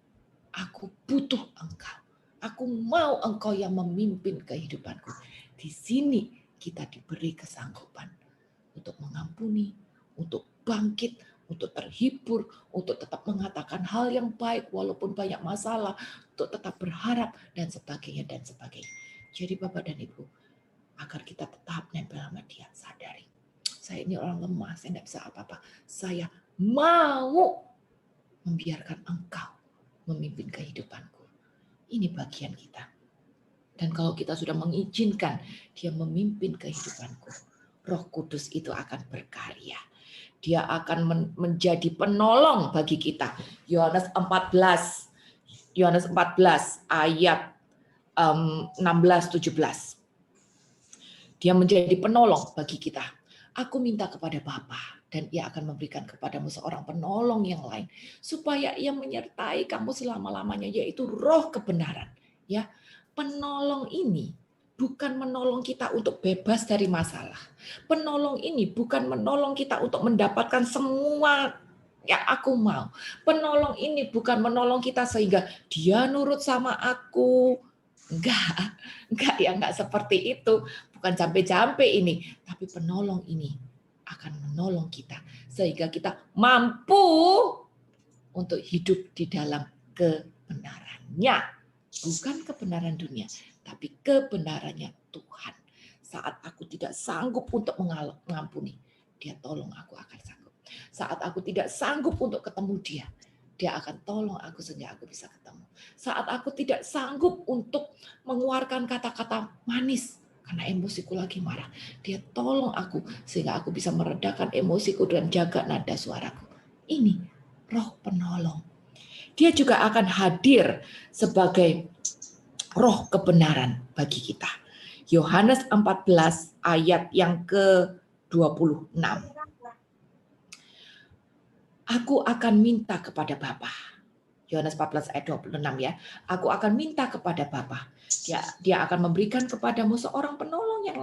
A: aku butuh engkau. Aku mau engkau yang memimpin kehidupanku. Di sini kita diberi kesanggupan untuk mengampuni, untuk bangkit, untuk terhibur, untuk tetap mengatakan hal yang baik walaupun banyak masalah, untuk tetap berharap, dan sebagainya, dan sebagainya. Jadi Bapak dan Ibu, agar kita tetap nempel sama dia, sadari. Saya ini orang lemah, saya tidak bisa apa-apa. Saya mau membiarkan engkau memimpin kehidupanku. Ini bagian kita. Dan kalau kita sudah mengizinkan dia memimpin kehidupanku, Roh Kudus itu akan berkarya. Dia akan menjadi penolong bagi kita. Yohanes 14 ayat 16-17. Dia menjadi penolong bagi kita. Aku minta kepada Bapa dan ia akan memberikan kepadamu seorang penolong yang lain supaya ia menyertai kamu selama-lamanya, yaitu Roh kebenaran. Ya, penolong ini bukan menolong kita untuk bebas dari masalah. Penolong ini bukan menolong kita untuk mendapatkan semua yang aku mau. Penolong ini bukan menolong kita sehingga dia nurut sama aku. Enggak seperti itu. Bukan jampe-jampe ini, tapi penolong ini akan menolong kita sehingga kita mampu untuk hidup di dalam kebenarannya. Bukan kebenaran dunia, tapi kebenarannya Tuhan. Saat aku tidak sanggup untuk mengampuni, dia tolong aku akan sanggup. Saat aku tidak sanggup untuk ketemu dia, dia akan tolong aku sehingga aku bisa ketemu. Saat aku tidak sanggup untuk mengeluarkan kata-kata manis, karena emosiku lagi marah, dia tolong aku sehingga aku bisa meredakan emosiku dan jaga nada suaraku. Ini Roh penolong. Dia juga akan hadir sebagai roh kebenaran bagi kita. Yohanes 14 ayat yang ke-26. Aku akan minta kepada Bapa. Yohanes 14 ayat 26 ya. Aku akan minta kepada Bapa. Dia akan memberikan kepadamu seorang penolong yang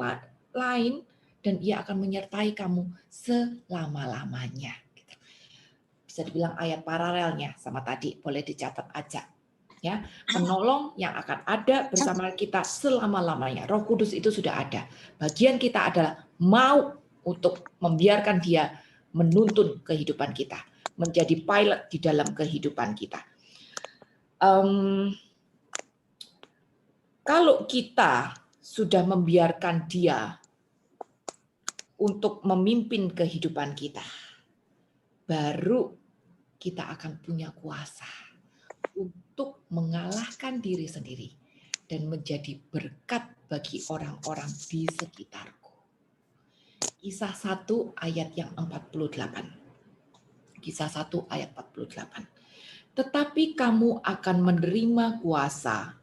A: lain dan ia akan menyertai kamu selama-lamanya. Bisa dibilang ayat paralelnya sama tadi, boleh dicatat aja. Ya, penolong yang akan ada bersama kita selama-lamanya. Roh Kudus itu sudah ada. Bagian kita adalah mau untuk membiarkan dia menuntun kehidupan kita, menjadi pilot di dalam kehidupan kita. Kalau kita sudah membiarkan dia untuk memimpin kehidupan kita, baru kita akan punya kuasa untuk mengalahkan diri sendiri dan menjadi berkat bagi orang-orang di sekitarku. Kisah 1 ayat yang 48. Kisah 1 ayat 48. Tetapi kamu akan menerima kuasa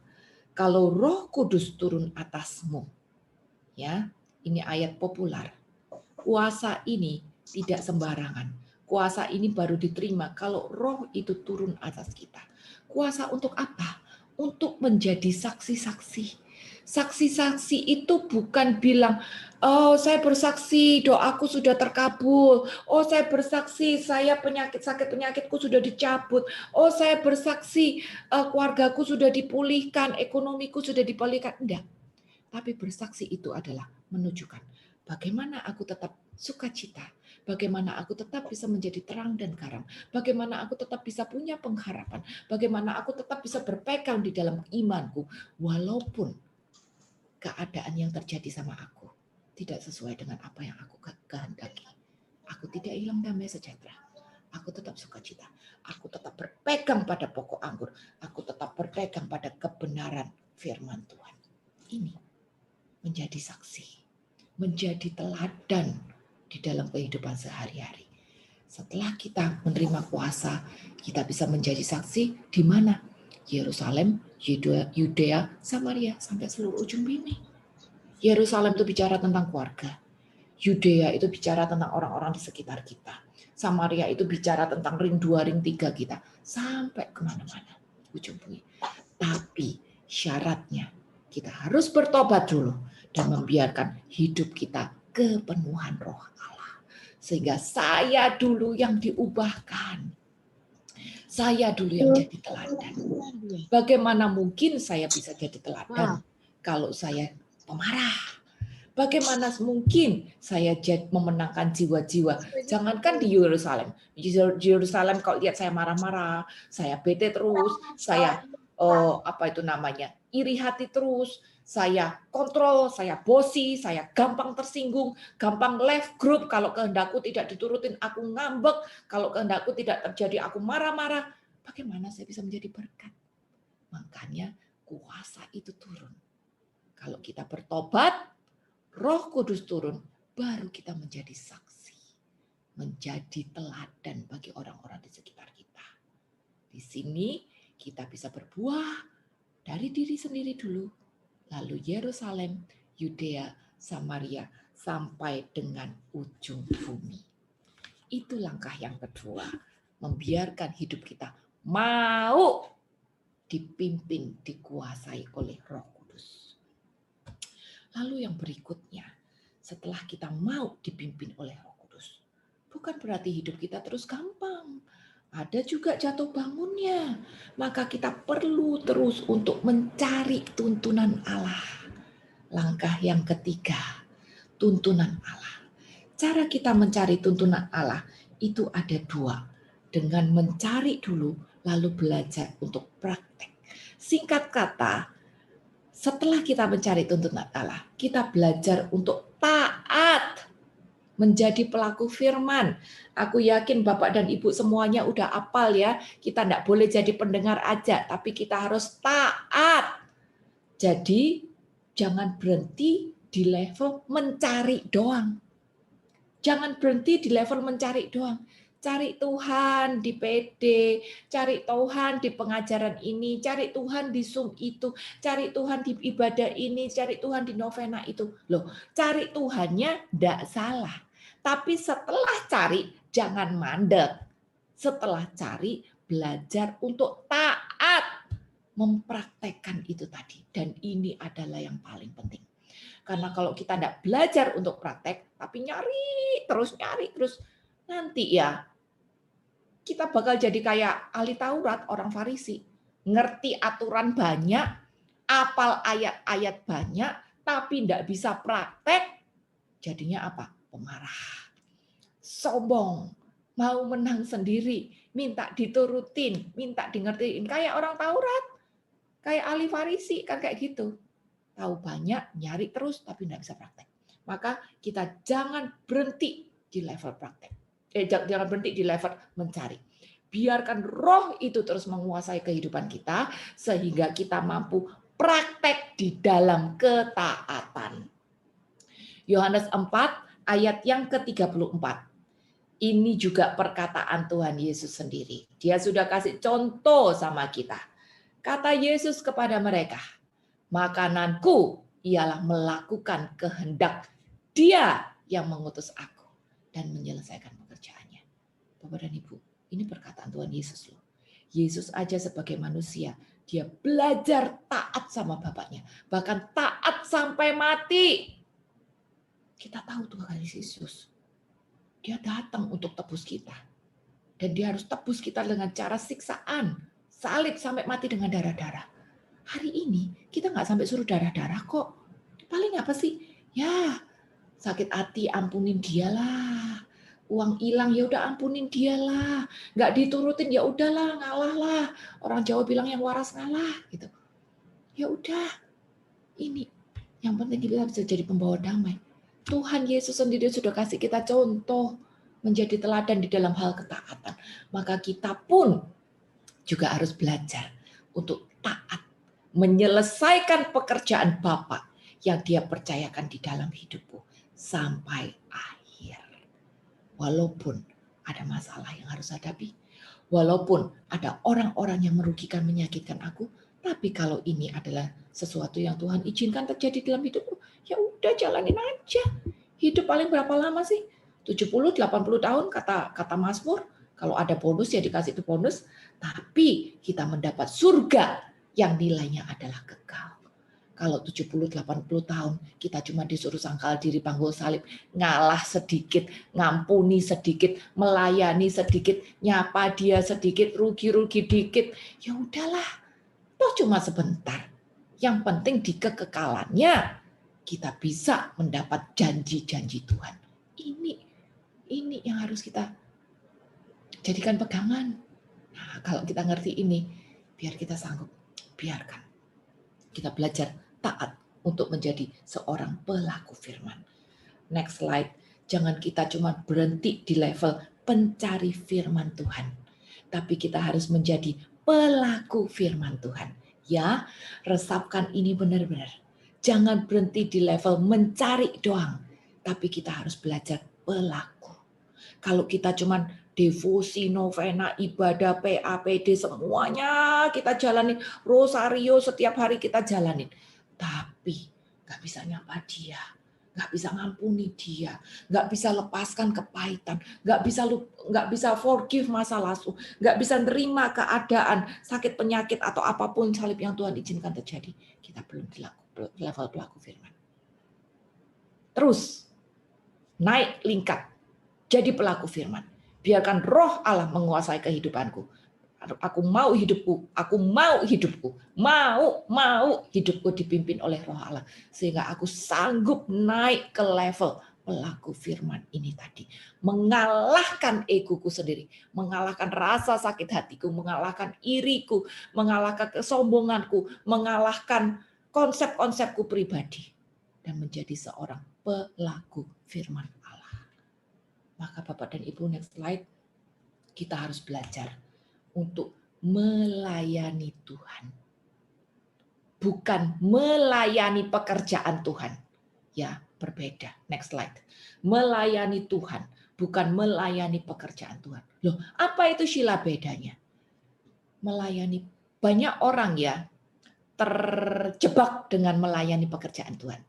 A: kalau Roh Kudus turun atasmu. Ya, ini ayat populer. Kuasa ini tidak sembarangan. Kuasa ini baru diterima kalau Roh itu turun atas kita. Kuasa untuk apa? Untuk menjadi saksi-saksi. Saksi-saksi itu bukan bilang, oh saya bersaksi doaku sudah terkabul. Oh saya bersaksi saya sakit penyakitku sudah dicabut. Oh saya bersaksi keluargaku sudah dipulihkan, ekonomiku sudah dipulihkan. Enggak. Tapi bersaksi itu adalah menunjukkan bagaimana aku tetap sukacita, bagaimana aku tetap bisa menjadi terang dan garam, bagaimana aku tetap bisa punya pengharapan, bagaimana aku tetap bisa berpegang di dalam imanku, walaupun keadaan yang terjadi sama aku tidak sesuai dengan apa yang aku kehendaki. Aku tidak hilang damai sejahtera. Aku tetap sukacita. Aku tetap berpegang pada pokok anggur. Aku tetap berpegang pada kebenaran firman Tuhan. Ini menjadi saksi, menjadi teladan di dalam kehidupan sehari-hari. Setelah kita menerima kuasa, kita bisa menjadi saksi di mana? Yerusalem, Yudea, Samaria, sampai seluruh ujung bumi. Yerusalem itu bicara tentang keluarga. Yudea itu bicara tentang orang-orang di sekitar kita. Samaria itu bicara tentang ring 2, ring 3 kita. Sampai kemana-mana. Ujung bumi. Tapi syaratnya kita harus bertobat dulu dan membiarkan hidup kita kepenuhan Roh Allah. Sehingga saya dulu yang diubahkan. Saya dulu yang jadi teladan. Bagaimana mungkin saya bisa jadi teladan kalau saya pemarah? Bagaimana mungkin saya memenangkan jiwa-jiwa? Jangankan di Yerusalem. Di Yerusalem kalau lihat saya marah-marah, saya bete terus, saya iri hati terus, saya kontrol, saya bosi, saya gampang tersinggung, gampang left group, kalau kehendakku tidak diturutin aku ngambek, kalau kehendakku tidak terjadi aku marah-marah. Bagaimana saya bisa menjadi berkat? Makanya kuasa itu turun. Kalau kita bertobat, Roh Kudus turun, baru kita menjadi saksi, menjadi teladan bagi orang-orang di sekitar kita. Di sini kita bisa berbuah dari diri sendiri dulu, lalu Yerusalem, Yudea, Samaria, sampai dengan ujung bumi. Itu langkah yang kedua, membiarkan hidup kita mau dipimpin, dikuasai oleh Roh Kudus. Lalu yang berikutnya, setelah kita mau dipimpin oleh Roh Kudus, bukan berarti hidup kita terus gampang. Ada juga jatuh bangunnya. Maka kita perlu terus untuk mencari tuntunan Allah. Langkah yang ketiga, tuntunan Allah. Cara kita mencari tuntunan Allah itu ada dua. Dengan mencari dulu, lalu belajar untuk praktek. Singkat kata, setelah kita mencari tuntunan Allah, kita belajar untuk taat, menjadi pelaku firman. Aku yakin Bapak dan Ibu semuanya udah hafal ya. Kita tidak boleh jadi pendengar aja, tapi kita harus taat. Jadi jangan berhenti di level mencari doang. Jangan berhenti di level mencari doang. Cari Tuhan di PD, cari Tuhan di pengajaran ini, cari Tuhan di Zoom itu, cari Tuhan di ibadah ini, cari Tuhan di novena itu. Loh, cari Tuhannya tidak salah. Tapi setelah cari, jangan mandek. Setelah cari, belajar untuk taat. Mempraktekkan itu tadi. Dan ini adalah yang paling penting. Karena kalau kita tidak belajar untuk praktek, tapi nyari terus, nanti ya kita bakal jadi kayak ahli Taurat, orang Farisi. Ngerti aturan banyak, apal ayat-ayat banyak, tapi tidak bisa praktek. Jadinya apa? Pemarah. Sombong. Mau menang sendiri. Minta diturutin, minta di ngertiin. Kayak orang Taurat. Kayak ahli Farisi, kan kayak gitu. Tahu banyak, nyari terus, tapi tidak bisa praktek. Maka kita jangan berhenti di level praktek. Jangan berhenti di level mencari. Biarkan roh itu terus menguasai kehidupan kita, sehingga kita mampu praktek di dalam ketaatan. Yohanes 4 ayat yang ke-34. Ini juga perkataan Tuhan Yesus sendiri. Dia sudah kasih contoh sama kita. Kata Yesus kepada mereka, makananku ialah melakukan kehendak Dia yang mengutus aku dan menyelesaikan pekerjaannya. Bapak dan Ibu, ini perkataan Tuhan Yesus loh. Yesus aja sebagai manusia, dia belajar taat sama Bapaknya, bahkan taat sampai mati. Kita tahu Tuhan Yesus, dia datang untuk tebus kita. Dan dia harus tebus kita dengan cara siksaan, salib sampai mati dengan darah-darah. Hari ini kita nggak sampai suruh darah-darah kok. Paling apa sih? Ya, sakit hati ampunin dialah. Uang hilang ya udah ampunin dialah. Nggak diturutin ya udahlah, ngalah lah. Orang Jawa bilang yang waras ngalah gitu. Ya udah. Ini yang penting kita bisa jadi pembawa damai. Tuhan Yesus sendiri sudah kasih kita contoh menjadi teladan di dalam hal ketaatan. Maka kita pun juga harus belajar untuk taat, menyelesaikan pekerjaan Bapa yang dia percayakan di dalam hidupmu sampai akhir. Walaupun ada masalah yang harus hadapi, walaupun ada orang-orang yang merugikan, menyakitkan aku, tapi kalau ini adalah sesuatu yang Tuhan izinkan terjadi dalam hidupmu, ya udah jalanin aja. Hidup paling berapa lama sih? 70-80 tahun kata Mazmur. Kalau ada bonus ya dikasih itu bonus, tapi kita mendapat surga yang nilainya adalah kekal. Kalau 70-80 tahun kita cuma disuruh sangkal diri panggul salib, ngalah sedikit, ngampuni sedikit, melayani sedikit, nyapa dia sedikit, rugi-rugi dikit, ya udahlah, toh cuma sebentar. Yang penting di kekekalannya kita bisa mendapat janji-janji Tuhan. Ini yang harus kita jadikan pegangan. Nah, kalau kita ngerti ini, biar kita sanggup, biarkan kita belajar taat untuk menjadi seorang pelaku firman. Next slide. Jangan kita cuma berhenti di level pencari firman Tuhan. tapi kita harus menjadi pelaku firman Tuhan. Ya, resapkan ini benar-benar. Jangan berhenti di level mencari doang, tapi kita harus belajar pelaku. Kalau kita cuman devosi, novena, ibadah, PAPD, semuanya kita jalanin, rosario setiap hari kita jalanin, tapi nggak bisa nyapa dia, nggak bisa ngampuni dia, nggak bisa lepaskan kepahitan, nggak bisa forgive masa lalu, nggak bisa nerima keadaan sakit penyakit atau apapun salib yang Tuhan izinkan terjadi, kita belum di level pelaku firman. Terus naik tingkat, jadi pelaku firman. Biarkan roh Allah menguasai kehidupanku. Aku mau hidupku, mau hidupku dipimpin oleh roh Allah. Sehingga aku sanggup naik ke level pelaku firman ini tadi. Mengalahkan egoku sendiri, mengalahkan rasa sakit hatiku, mengalahkan iriku, mengalahkan kesombonganku, mengalahkan konsep-konsepku pribadi. Dan menjadi seorang pelaku firman Allah. Maka Bapak dan Ibu, next slide, kita harus belajar untuk melayani Tuhan. Bukan melayani pekerjaan Tuhan. Ya, berbeda. Next slide. Melayani Tuhan, bukan melayani pekerjaan Tuhan. Loh, apa itu Sheila bedanya? Melayani, banyak orang ya terjebak dengan melayani pekerjaan Tuhan.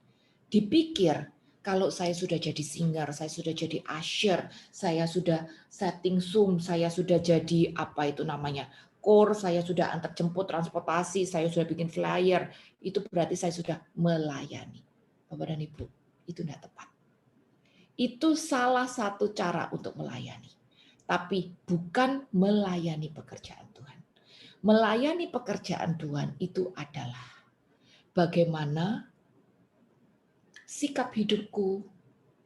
A: Dipikir, kalau saya sudah jadi singer, saya sudah jadi usher, saya sudah setting Zoom, saya sudah jadi apa itu namanya, core, saya sudah antar jemput transportasi, saya sudah bikin flyer, itu berarti saya sudah melayani. Bapak dan Ibu, itu tidak tepat. Itu salah satu cara untuk melayani. Tapi bukan melayani pekerjaan Tuhan. Melayani pekerjaan Tuhan itu adalah bagaimana sikap hidupku,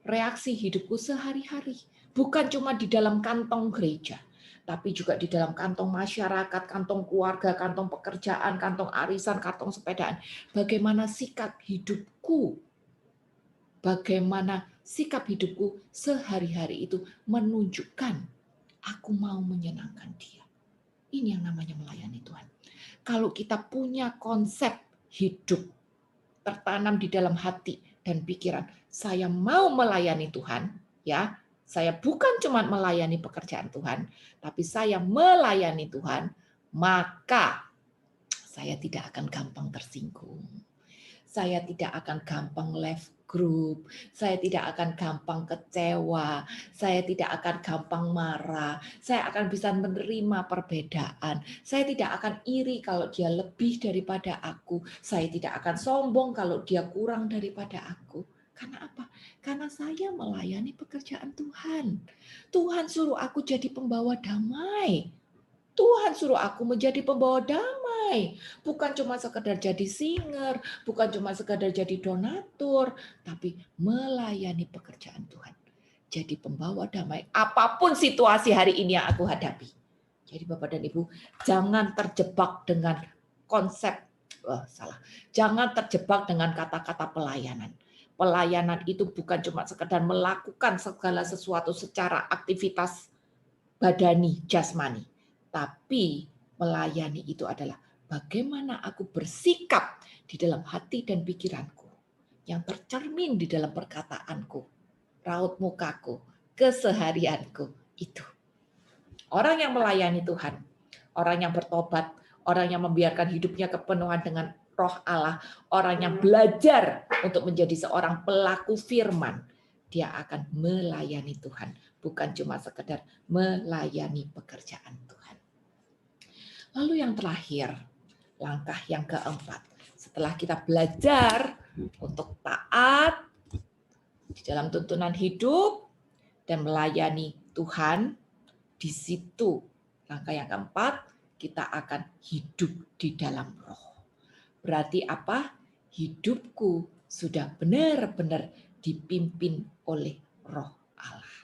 A: reaksi hidupku sehari-hari. Bukan cuma di dalam kantong gereja, tapi juga di dalam kantong masyarakat, kantong keluarga, kantong pekerjaan, kantong arisan, kantong sepedaan. Bagaimana sikap hidupku, bagaimana sikap hidupku sehari-hari itu menunjukkan aku mau menyenangkan Dia. Ini yang namanya melayani Tuhan. Kalau kita punya konsep hidup tertanam di dalam hati dan pikiran, saya mau melayani Tuhan, ya. Saya bukan cuma melayani pekerjaan Tuhan, tapi saya melayani Tuhan, maka saya tidak akan gampang tersinggung. Saya tidak akan gampang left group, saya tidak akan gampang kecewa, saya tidak akan gampang marah, saya akan bisa menerima perbedaan, saya tidak akan iri kalau dia lebih daripada aku, saya tidak akan sombong kalau dia kurang daripada aku. Karena apa? Karena saya melayani pekerjaan Tuhan. Tuhan suruh aku jadi pembawa damai. Tuhan suruh aku menjadi pembawa damai. Bukan cuma sekedar jadi singer, bukan cuma sekedar jadi donatur, tapi melayani pekerjaan Tuhan. Jadi pembawa damai apapun situasi hari ini yang aku hadapi. Jadi Bapak dan Ibu, jangan terjebak dengan konsep, jangan terjebak dengan kata-kata pelayanan. Pelayanan itu bukan cuma sekedar melakukan segala sesuatu secara aktivitas badani, jasmani. Tapi melayani itu adalah bagaimana aku bersikap di dalam hati dan pikiranku, yang tercermin di dalam perkataanku, raut mukaku, keseharianku itu. Orang yang melayani Tuhan, orang yang bertobat, orang yang membiarkan hidupnya kepenuhan dengan roh Allah, orang yang belajar untuk menjadi seorang pelaku firman, dia akan melayani Tuhan, bukan cuma sekedar melayani pekerjaan Tuhan. Lalu yang terakhir, langkah yang keempat, setelah kita belajar untuk taat di dalam tuntunan hidup dan melayani Tuhan, di situ langkah yang keempat, kita akan hidup di dalam roh. Berarti apa? Hidupku sudah benar-benar dipimpin oleh roh Allah.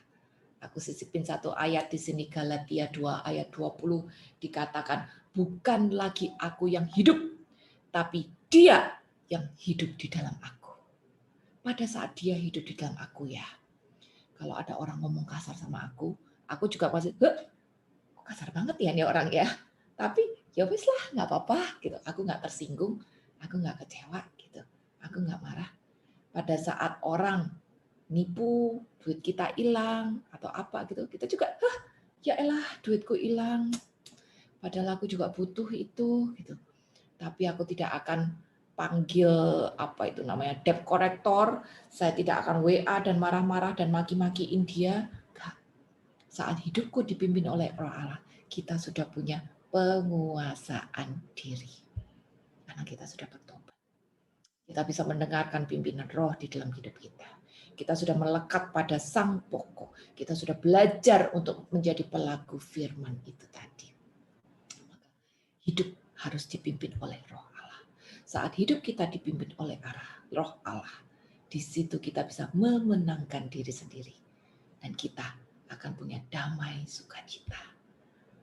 A: Aku sisipin satu ayat di sini, Galatia 2 ayat 20, dikatakan, bukan lagi aku yang hidup, tapi Dia yang hidup di dalam aku. Pada saat Dia hidup di dalam aku ya, kalau ada orang ngomong kasar sama aku juga pasti, kasar banget ya nih orang ya. Tapi ya wis lah, nggak apa-apa gitu. Aku nggak tersinggung, aku nggak kecewa gitu. Aku nggak marah. Pada saat orang nipu, duit kita hilang atau apa gitu, kita juga, ya elah duitku hilang. Padahal aku juga butuh itu gitu. Tapi aku tidak akan panggil apa itu namanya debt collector, saya tidak akan WA dan marah-marah dan maki-makiin dia. Saat hidupku dipimpin oleh Roh Allah, kita sudah punya penguasaan diri. Karena kita sudah bertobat. Kita bisa mendengarkan pimpinan roh di dalam hidup kita. Kita sudah melekat pada sang pokok. Kita sudah belajar untuk menjadi pelaku firman itu tadi. Hidup harus dipimpin oleh Roh Allah. Saat hidup kita dipimpin oleh Roh Allah, di situ kita bisa memenangkan diri sendiri. Dan kita akan punya damai sukacita.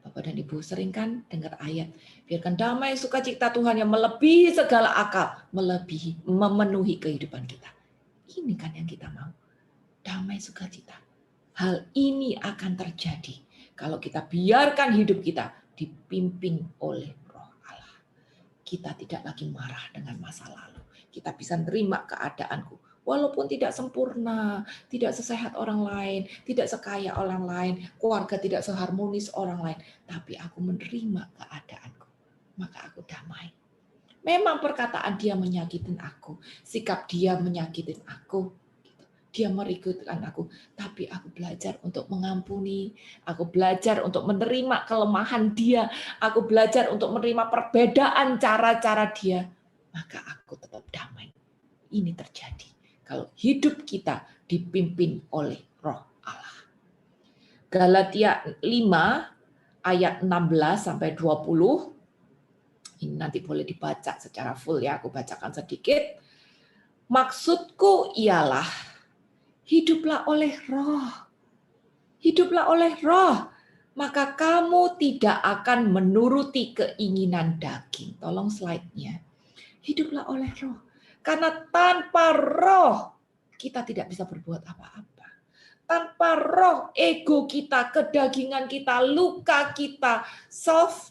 A: Bapak dan Ibu sering kan dengar ayat, biarkan damai sukacita Tuhan yang melebihi segala akal, memenuhi kehidupan kita. Ini kan yang kita mau, damai sukacita. Hal ini akan terjadi kalau kita biarkan hidup kita dipimpin oleh Roh Allah. Kita tidak lagi marah dengan masa lalu. Kita bisa terima keadaanku. Walaupun tidak sempurna, tidak sesehat orang lain, tidak sekaya orang lain, keluarga tidak seharmonis orang lain, tapi aku menerima keadaanku, maka aku damai. Memang perkataan dia menyakitin aku, sikap dia menyakitin aku, dia merikutkan aku, tapi aku belajar untuk mengampuni, aku belajar untuk menerima kelemahan dia, aku belajar untuk menerima perbedaan cara-cara dia, maka aku tetap damai. Ini terjadi kalau hidup kita dipimpin oleh Roh Allah. Galatia 5 ayat 16 sampai 20. Ini nanti boleh dibaca secara full ya, aku bacakan sedikit. Maksudku ialah hiduplah oleh Roh. Hiduplah oleh Roh, maka kamu tidak akan menuruti keinginan daging. Tolong slide-nya. Hiduplah oleh Roh. Karena tanpa Roh kita tidak bisa berbuat apa-apa. Tanpa Roh, ego kita, kedagingan kita, luka kita, self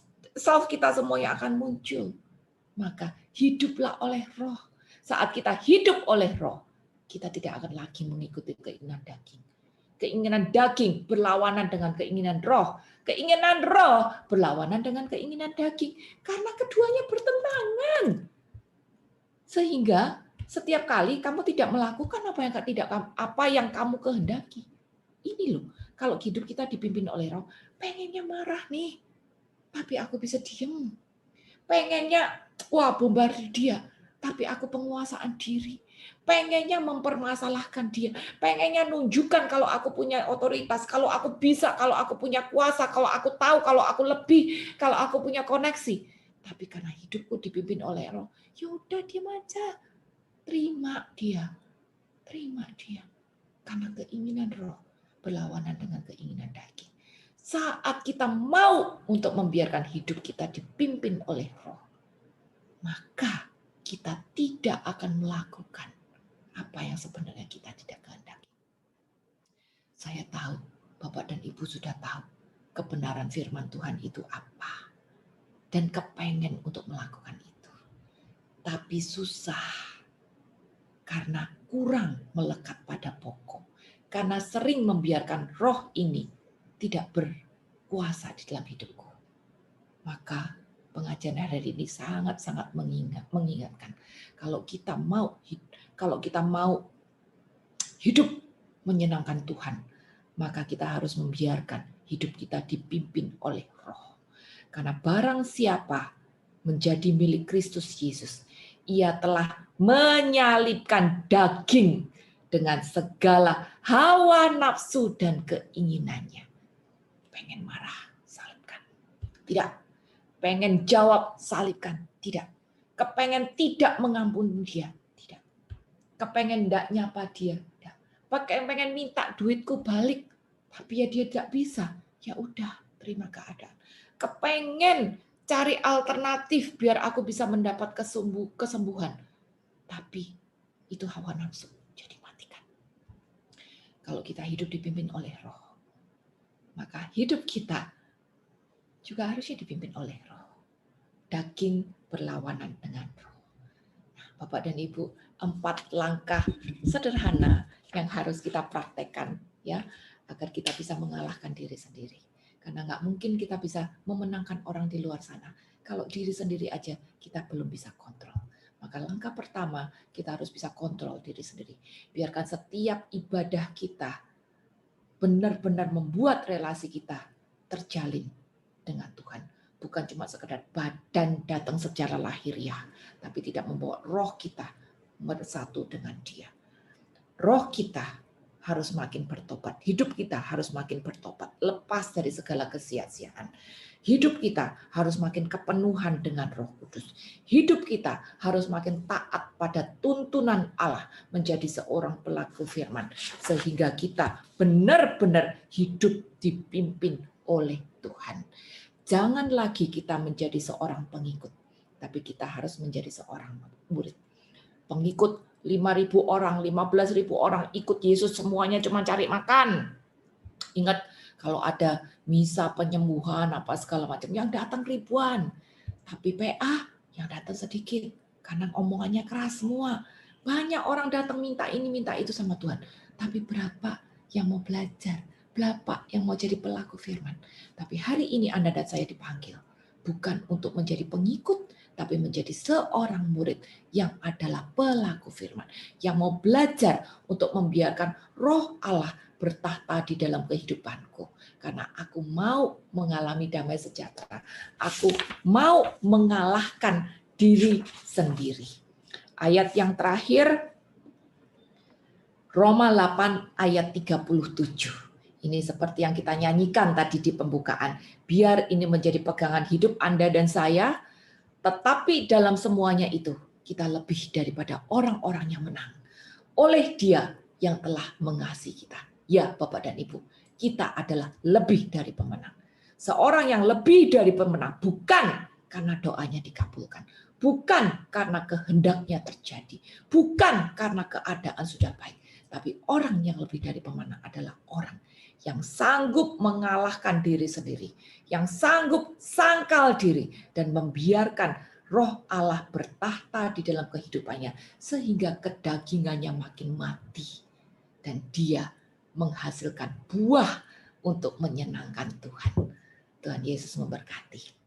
A: kita semuanya akan muncul. Maka hiduplah oleh Roh. Saat kita hidup oleh Roh, kita tidak akan lagi mengikuti keinginan daging. Keinginan daging berlawanan dengan keinginan roh. Keinginan roh berlawanan dengan keinginan daging. Karena keduanya bertentangan. Sehingga setiap kali kamu tidak melakukan apa yang kamu kehendaki. Ini loh, kalau hidup kita dipimpin oleh Roh, pengennya marah nih, tapi aku bisa diem. Pengennya bombardir dia, tapi aku penguasaan diri. Pengennya mempermasalahkan dia, pengennya nunjukkan kalau aku punya otoritas, kalau aku bisa, kalau aku punya kuasa, kalau aku tahu, kalau aku lebih, kalau aku punya koneksi. Tapi karena hidupku dipimpin oleh Roh, ya udah diam aja. Terima dia. Karena keinginan Roh berlawanan dengan keinginan daging. Saat kita mau untuk membiarkan hidup kita dipimpin oleh Roh, maka kita tidak akan melakukan apa yang sebenarnya kita tidak kehendaki. Saya tahu, Bapak dan Ibu sudah tahu kebenaran firman Tuhan itu apa. Dan kepengen untuk melakukan itu. Tapi susah. Karena kurang melekat pada pokok. Karena sering membiarkan roh ini tidak berkuasa di dalam hidupku. Maka pengajian hari ini sangat-sangat mengingatkan. Kalau kita mau hidup menyenangkan Tuhan, maka kita harus membiarkan hidup kita dipimpin oleh Roh. Karena barang siapa menjadi milik Kristus Yesus, ia telah menyalibkan daging dengan segala hawa nafsu dan keinginannya. Pengen marah, salibkan. Tidak. Pengen jawab, salibkan. Tidak. Kepengen tidak mengampuni dia. Tidak. Kepengen tidak nyapa dia. Tidak. Pengen minta duitku balik. Tapi ya dia tidak bisa. Ya udah, terima keadaan. Kepengen cari alternatif biar aku bisa mendapat kesembuhan. Tapi itu hawa nafsu. Jadi matikan. Kalau kita hidup dipimpin oleh Roh, maka hidup kita juga harusnya dipimpin oleh roh. Daging berlawanan dengan roh. Nah, Bapak dan Ibu, 4 langkah sederhana yang harus kita praktekkan ya, agar kita bisa mengalahkan diri sendiri. Karena nggak mungkin kita bisa memenangkan orang di luar sana kalau diri sendiri aja kita belum bisa kontrol. Maka langkah pertama, kita harus bisa kontrol diri sendiri. Biarkan setiap ibadah kita benar-benar membuat relasi kita terjalin dengan Tuhan. Bukan cuma sekedar badan datang secara lahiriah, tapi tidak membawa roh kita bersatu dengan Dia. Roh kita harus makin bertobat. Hidup kita harus makin bertobat. Lepas dari segala kesia-siaan. Hidup kita harus makin kepenuhan dengan Roh Kudus. Hidup kita harus makin taat pada tuntunan Allah menjadi seorang pelaku firman. Sehingga kita benar-benar hidup dipimpin oleh Tuhan. Jangan lagi kita menjadi seorang pengikut, tapi kita harus menjadi seorang murid. Pengikut 5.000 orang, 15.000 orang ikut Yesus, semuanya cuma cari makan. Ingat, kalau ada misa penyembuhan apa segala macam, yang datang ribuan. Tapi PA yang datang sedikit, karena omongannya keras semua. Banyak orang datang minta ini, minta itu sama Tuhan. Tapi berapa yang mau belajar? Berapa yang mau jadi pelaku firman? Tapi hari ini Anda dan saya dipanggil. Bukan untuk menjadi pengikut, tapi menjadi seorang murid yang adalah pelaku firman, yang mau belajar untuk membiarkan roh Allah bertahta di dalam kehidupanku. Karena aku mau mengalami damai sejahtera. Aku mau mengalahkan diri sendiri. Ayat yang terakhir, Roma 8 ayat 37. Ini seperti yang kita nyanyikan tadi di pembukaan. Biar ini menjadi pegangan hidup Anda dan saya, tetapi dalam semuanya itu, kita lebih daripada orang-orang yang menang. Oleh Dia yang telah mengasihi kita. Ya Bapak dan Ibu, kita adalah lebih dari pemenang. Seorang yang lebih dari pemenang, bukan karena doanya dikabulkan. Bukan karena kehendaknya terjadi. Bukan karena keadaan sudah baik. Tapi orang yang lebih dari pemenang adalah orang yang sanggup mengalahkan diri sendiri, yang sanggup sangkal diri dan membiarkan roh Allah bertahta di dalam kehidupannya sehingga kedagingannya makin mati dan dia menghasilkan buah untuk menyenangkan Tuhan. Tuhan Yesus memberkati.